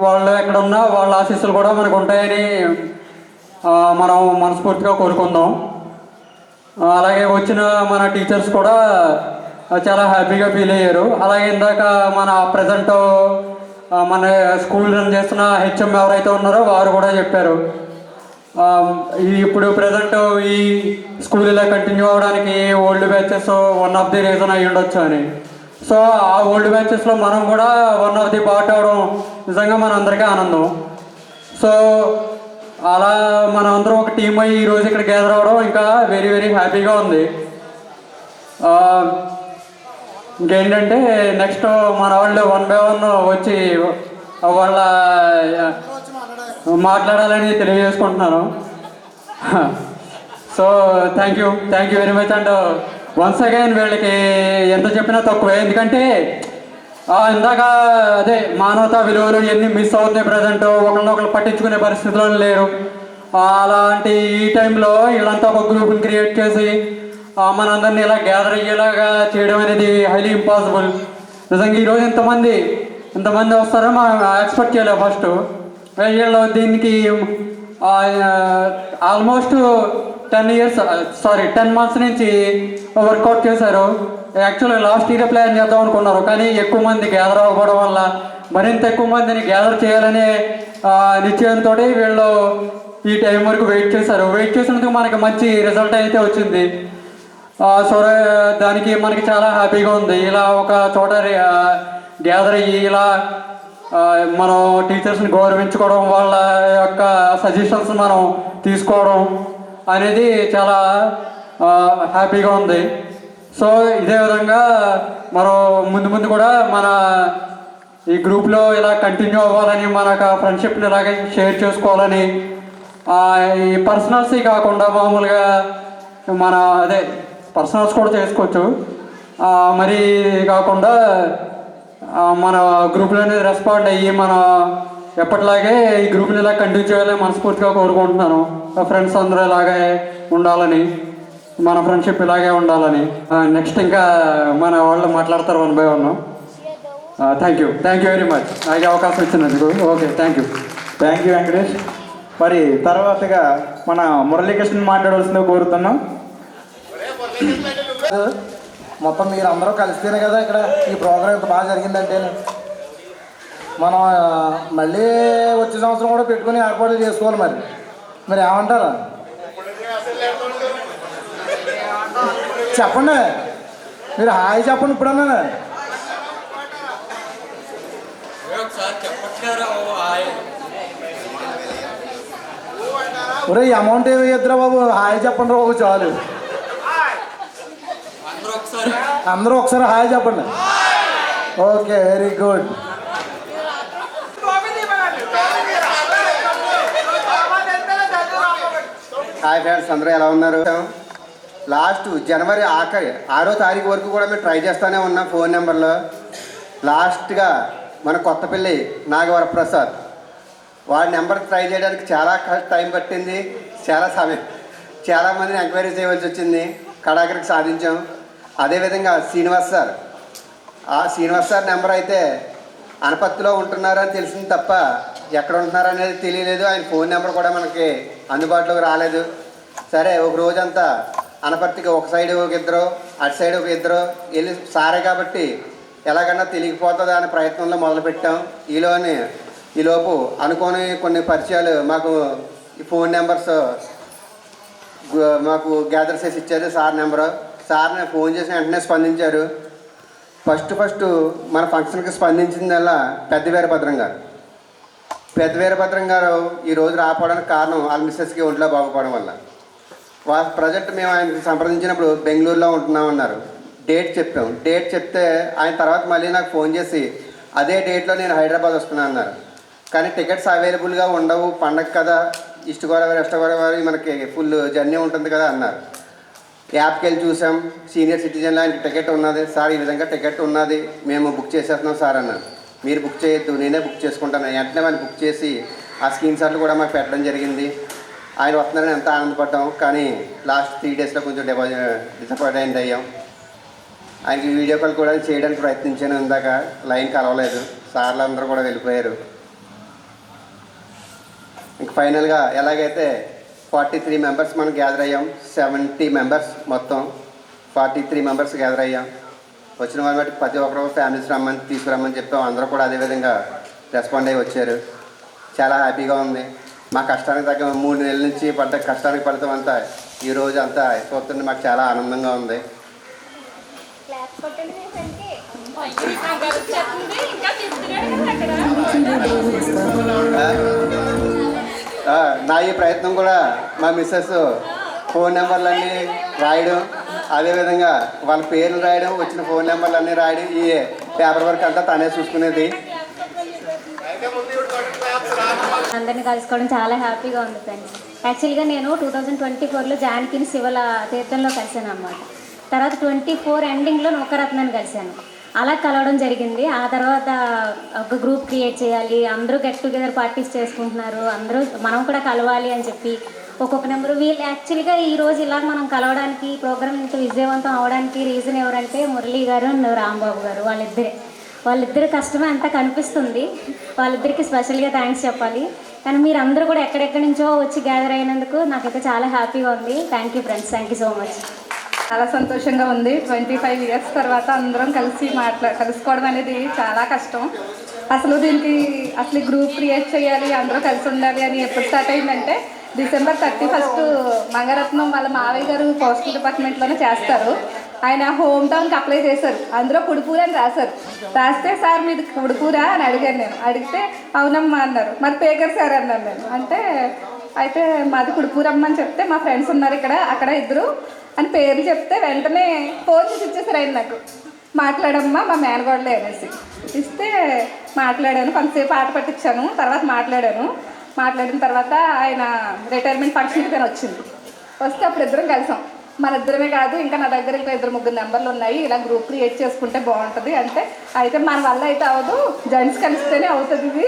వాళ్ళు ఎక్కడున్నా వాళ్ళ ఆశీస్సులు కూడా మనకు ఉంటాయని మనం మనస్ఫూర్తిగా కోరుకుందాం. అలాగే వచ్చిన మన టీచర్స్ కూడా చాలా హ్యాపీగా ఫీల్ అయ్యారు. అలాగే ఇందాక మన ప్రజెంట్ మన స్కూల్ రన్ చేస్తున్న హెచ్ఎం ఎవరైతే ఉన్నారో వారు కూడా చెప్పారు, ఇప్పుడు ప్రజెంట్ ఈ స్కూల్ ఇలా కంటిన్యూ అవ్వడానికి old batches one of the reason అయ్యి ఉండొచ్చు అని. సో ఆ ఓల్డ్ బ్యాచెస్లో మనం కూడా వన్ ఆఫ్ ది పార్ట్ అవడం నిజంగా మన అందరికీ ఆనందం. సో అలా మనం అందరం ఒక టీం అయ్యి ఈరోజు ఇక్కడ గ్యాదర్ అవ్వడం ఇంకా వెరీ వెరీ హ్యాపీగా ఉంది. ఇంకేంటంటే నెక్స్ట్ మన వాళ్ళు 1 by 1 వచ్చి వాళ్ళ మాట్లాడాలని తెలియజేసుకుంటున్నాను. So thank you very much. And once again వీళ్ళకి ఎంత చెప్పినా తక్కువే, ఎందుకంటే ఇందాక అదే మానవతా విలువలు ఇవన్నీ మిస్ అవుతున్నాయి. ప్రజెంట్ ఒకరినొకరు పట్టించుకునే పరిస్థితుల్లో లేరు. అలాంటి ఈ టైంలో వీళ్ళంతా ఒక గ్రూప్ని క్రియేట్ చేసి మనందరినీ ఇలా గ్యాదర్ అయ్యేలాగా చేయడం అనేది హైలీ ఇంపాసిబుల్. నిజంగా ఈరోజు ఇంతమంది వస్తారో మనం ఎక్స్పెక్ట్ చేయలేము. ఫస్ట్ వీళ్ళు దీనికి ఆల్మోస్ట్ 10 months నుంచి వర్కౌట్ చేశారు. యాక్చువల్గా లాస్ట్ ఇయర్ ప్లాన్ చేద్దాం అనుకున్నారు, కానీ ఎక్కువ మంది గ్యాదర్ అవ్వడం వల్ల మరింత ఎక్కువ మందిని గ్యాదర్ చేయాలనే నిశ్చయంతో వీళ్ళు ఈ టైం వరకు వెయిట్ చేశారు. వెయిట్ చేసినందుకు మనకి మంచి రిజల్ట్ అయితే వచ్చింది. సో దానికి మనకి చాలా హ్యాపీగా ఉంది. ఇలా ఒక చోట గ్యాదర్ అయ్యి ఇలా మనం టీచర్స్ని గౌరవించుకోవడం, వాళ్ళ యొక్క సజెషన్స్ మనం తీసుకోవడం అనేది చాలా హ్యాపీగా ఉంది. సో ఇదే విధంగా మనం ముందు కూడా మన ఈ గ్రూప్లో ఇలా కంటిన్యూ అవ్వాలని, మన ఫ్రెండ్షిప్ని ఇలాగే షేర్ చేసుకోవాలని, ఈ పర్సనల్స్ కాకుండా మామూలుగా మన పర్సనల్స్ కూడా చేసుకోవచ్చు. మరి కాకుండా మన గ్రూప్లో అనేది రెస్పాండ్ అయ్యి మన ఎప్పటిలాగే ఈ గ్రూప్ని ఇలా కంటిన్యూ చేయాలని మనస్ఫూర్తిగా కోరుకుంటున్నాను. ఫ్రెండ్స్ అందరూ ఇలాగే ఉండాలని, మన ఫ్రెండ్షిప్ ఇలాగే ఉండాలని. నెక్స్ట్ ఇంకా మన వాళ్ళు మాట్లాడతారు 1 by 1. Thank you very much నాకు అవకాశం ఇచ్చినందుకు. Okay, thank you Venkatesh. మరి తర్వాతగా మన మురళీకృష్ణ మాట్లాడవలసిందిగా కోరుతున్నాం. మొత్తం మీరు అందరూ కలిస్తేనే కదా ఇక్కడ ఈ ప్రోగ్రాం ఇంత బాగా జరిగిందంటే. మనం మళ్ళీ వచ్చే సంవత్సరం కూడా పెట్టుకుని ఏర్పాట్లు చేసుకోవాలి. మరి ఏమంటారు చెప్పండి, మీరు హాయ్ చెప్పండి. ఇప్పుడన్నా ఒరే అమౌంట్ ఏమి ఇద్దరు బాబు, హాయ్ చెప్పండి బాబు చాలు. అందరూ ఒకసారి హాయ్ చెప్పండి. Okay, very good. Hi friends, అందరూ ఎలా ఉన్నారు? లాస్ట్ జనవరి 6వ తారీఖు వరకు కూడా మేము ట్రై చేస్తూనే ఉన్నాం ఫోన్ నెంబర్లో. లాస్ట్గా మన కొత్తపల్లి నాగవరప్రసాద్ వాడి నెంబర్ ట్రై చేయడానికి చాలా టైం పట్టింది, చాలామందిని ఎంక్వైరీ చేయవలసి వచ్చింది. కడాకరికి సాధించాం. అదేవిధంగా శ్రీనివాస్ సార్ నెంబర్ అయితే అనపత్తిలో ఉంటున్నారని తెలిసింది తప్ప ఎక్కడ ఉంటున్నారనేది తెలియలేదు. ఆయన ఫోన్ నెంబర్ కూడా మనకి అందుబాటులోకి రాలేదు. సరే, ఒక రోజంతా అనపర్తికి ఒక సైడ్ ఒక ఇద్దరు, అటు సైడ్ ఒక ఇద్దరు వెళ్ళి సారే కాబట్టి ఎలాగన్నా తెలియకపోతుంది అనే ప్రయత్నంలో మొదలుపెట్టాం. ఈలోపు అనుకోని కొన్ని పరిచయాలు మాకు ఈ ఫోన్ నెంబర్స్ మాకు గ్యాదర్ చేసి ఇచ్చారు. Sir number. సార్ని ఫోన్ చేసి వెంటనే స్పందించారు. ఫస్ట్ మన ఫంక్షన్కి స్పందించిందల్లా పెద్ద వీరభద్రం గారు ఈరోజు రాకపోవడానికి కారణం వాళ్ళ మిస్సెస్కి ఒంట్లో బాగుపడడం వల్ల. ప్రజెంట్ మేము ఆయనకి సంప్రదించినప్పుడు బెంగళూరులో ఉంటున్నామన్నారు. డేట్ చెప్తే ఆయన తర్వాత మళ్ళీ నాకు ఫోన్ చేసి అదే డేట్లో నేను హైదరాబాద్ వస్తున్నాను అన్నారు. కానీ టికెట్స్ అవైలబుల్గా ఉండవు, పండగ కదా, ఈస్ట్ గోదావరి వెస్ట్ గోదావరి మనకి ఫుల్ జర్నీ ఉంటుంది కదా అన్నారు. యాప్కి వెళ్ళి చూసాం, సీనియర్ సిటిజన్లో ఆయనకి టికెట్ ఉన్నది. సార్ ఈ విధంగా టికెట్ ఉన్నది, మేము బుక్ చేసేస్తున్నాం సార్ అన్నారు. మీరు బుక్ చేయొద్దు, నేనే బుక్ చేసుకుంటాను. వెంటనే మనం బుక్ చేసి ఆ స్క్రీన్ షాట్లు కూడా మాకు పెట్టడం జరిగింది. ఆయన వస్తున్నారని ఎంత ఆనందపడ్డాం. కానీ లాస్ట్ 3 daysలో కొంచెం డిసప్పాయింట్ అయ్యాం. ఆయనకి వీడియో కాల్ కూడా చేయడానికి ప్రయత్నించాను. ఇందాక లైన్ కలవలేదు. సార్లు అందరూ కూడా వెళ్ళిపోయారు. ఇంక ఫైనల్గా ఎలాగైతే 43 మెంబర్స్ మనం గ్యాదర్ అయ్యాం. 70 మెంబర్స్ మొత్తం 43 మెంబర్స్ గ్యాదర్ అయ్యాం. వచ్చిన వాళ్ళని బట్టి ప్రతి ఒక్కరు ఫ్యామిలీస్ తీసుకురమ్మని చెప్పాం. అందరూ కూడా అదేవిధంగా రెస్పాండ్ అయ్యి వచ్చారు. చాలా హ్యాపీగా ఉంది. మా కష్టానికి తగ్గ 3 నెలల నుంచి పడ్డ కష్టానికి ఫలితం అంతా ఈరోజు అంతా చూస్తుంటే మాకు చాలా ఆనందంగా ఉంది. నా ఈ ప్రయత్నం కూడా మా మిస్సెస్ ఫోన్ నెంబర్లన్నీ రాయడం, అదేవిధంగా వాళ్ళ పేర్లు రాయడం, వచ్చిన ఫోన్ నెంబర్లు అన్నీ రాయడం, ఈ పేపర్ వర్క్ అంతా తనే చూసుకునేది. అందరినీ కలుసుకోవడం చాలా హ్యాపీగా ఉంది ఫ్రెండ్స్. యాక్చువల్గా నేను 2024లో జానకిని శివల తీర్థంలో కలిశాను అన్నమాట. తర్వాత 24 ఎండింగ్లో నౌకరత్నాన్ని కలిశాను. అలా కలవడం జరిగింది. ఆ తర్వాత ఒక గ్రూప్ క్రియేట్ చేయాలి, అందరూ గెట్ టుగెదర్ పార్టీస్ చేసుకుంటున్నారు, అందరూ మనం కూడా కలవాలి అని చెప్పి ఒక్కొక్క నెంబరు వీళ్ళు యాక్చువల్గా ఈరోజు ఇలా మనం కలవడానికి ప్రోగ్రామ్ ఇంత విజయవంతం అవడానికి రీజన్ ఎవరంటే మురళీ గారు రాంబాబు గారు. వాళ్ళిద్దరి కష్టమే అంతా కనిపిస్తుంది. వాళ్ళిద్దరికి స్పెషల్గా థ్యాంక్స్ చెప్పాలి. కానీ మీరు అందరూ కూడా ఎక్కడెక్కడి నుంచో వచ్చి గ్యాదర్ అయినందుకు నాకైతే చాలా హ్యాపీగా ఉంది. Thank you friends, thank you so much. చాలా సంతోషంగా ఉంది. 25 ఇయర్స్ తర్వాత అందరం కలిసి కలుసుకోవడం అనేది చాలా కష్టం. అసలు దీనికి గ్రూప్ క్రియేట్ చేయాలి, అందరూ కలిసి ఉండాలి అని ఎప్పుడు స్టార్ట్ అయిందంటే December 31 మంగరత్నం వాళ్ళ మావయ్య గారు పోస్టల్ డిపార్ట్మెంట్లోనే చేస్తారు. ఆయన హోమ్ టౌన్కి అప్లై చేశారు. అందులో కుడుపూర అని రాస్తే సార్ మీది కుడుపూరా అని అడిగాను నేను. అడిగితే అవునమ్మా అన్నారు. మరి పేకర్ సార్ అన్నాను నేను. అయితే మాది కుడుపూరమ్మ అని చెప్తే మా ఫ్రెండ్స్ ఉన్నారు అక్కడ ఇద్దరు అని పేర్లు చెప్తే వెంటనే ఫోన్ చేసి ఇచ్చేసారు ఆయన నాకు. మాట్లాడమ్మా మా మేనగోడలే అనేసి ఇస్తే మాట్లాడాను. కొంతసేపు ఆట పట్టించాను. తర్వాత మాట్లాడిన తర్వాత ఆయన రిటైర్మెంట్ ఫంక్షన్కి తను వచ్చింది. వస్తే అప్పుడు ఇద్దరం కలిసాం. మన ఇద్దరమే కాదు, ఇంకా నా దగ్గర ఇంకా 2-3 నెంబర్లు ఉన్నాయి, ఇలా గ్రూప్ క్రియేట్ చేసుకుంటే బాగుంటుంది అంటే, అయితే మన వల్ల అయితే అవ్వదు, జెంట్స్ కలిస్తేనే అవుతుంది, ఇది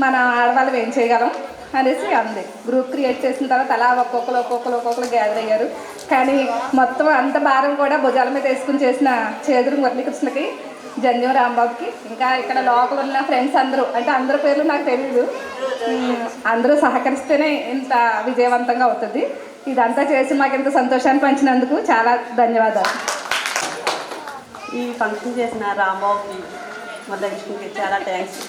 మన ఆడవాళ్ళం ఏం చేయగలం అనేసి అంది. గ్రూప్ క్రియేట్ చేసిన తర్వాత అలా ఒక్కొక్కరు గ్యాదర్ అయ్యారు. కానీ మొత్తం అంత భారం కూడా భుజాల మీద వేసుకుని చేసిన చేదురు మురళీకృష్ణకి, జంజం రాంబాబుకి, ఇంకా ఇక్కడ లోకల్ ఉన్న ఫ్రెండ్స్ అందరూ, అంటే అందరి పేర్లు నాకు తెలియదు, అందరూ సహకరిస్తేనే ఇంత విజయవంతంగా అవుతుంది. ఇదంతా చేసి మాకు ఇంత సంతోషాన్ని పంచినందుకు చాలా ధన్యవాదాలు. ఈ ఫంక్షన్ చేసిన రాంబాబుకి, మురళీకృష్ణకి చాలా థ్యాంక్స్.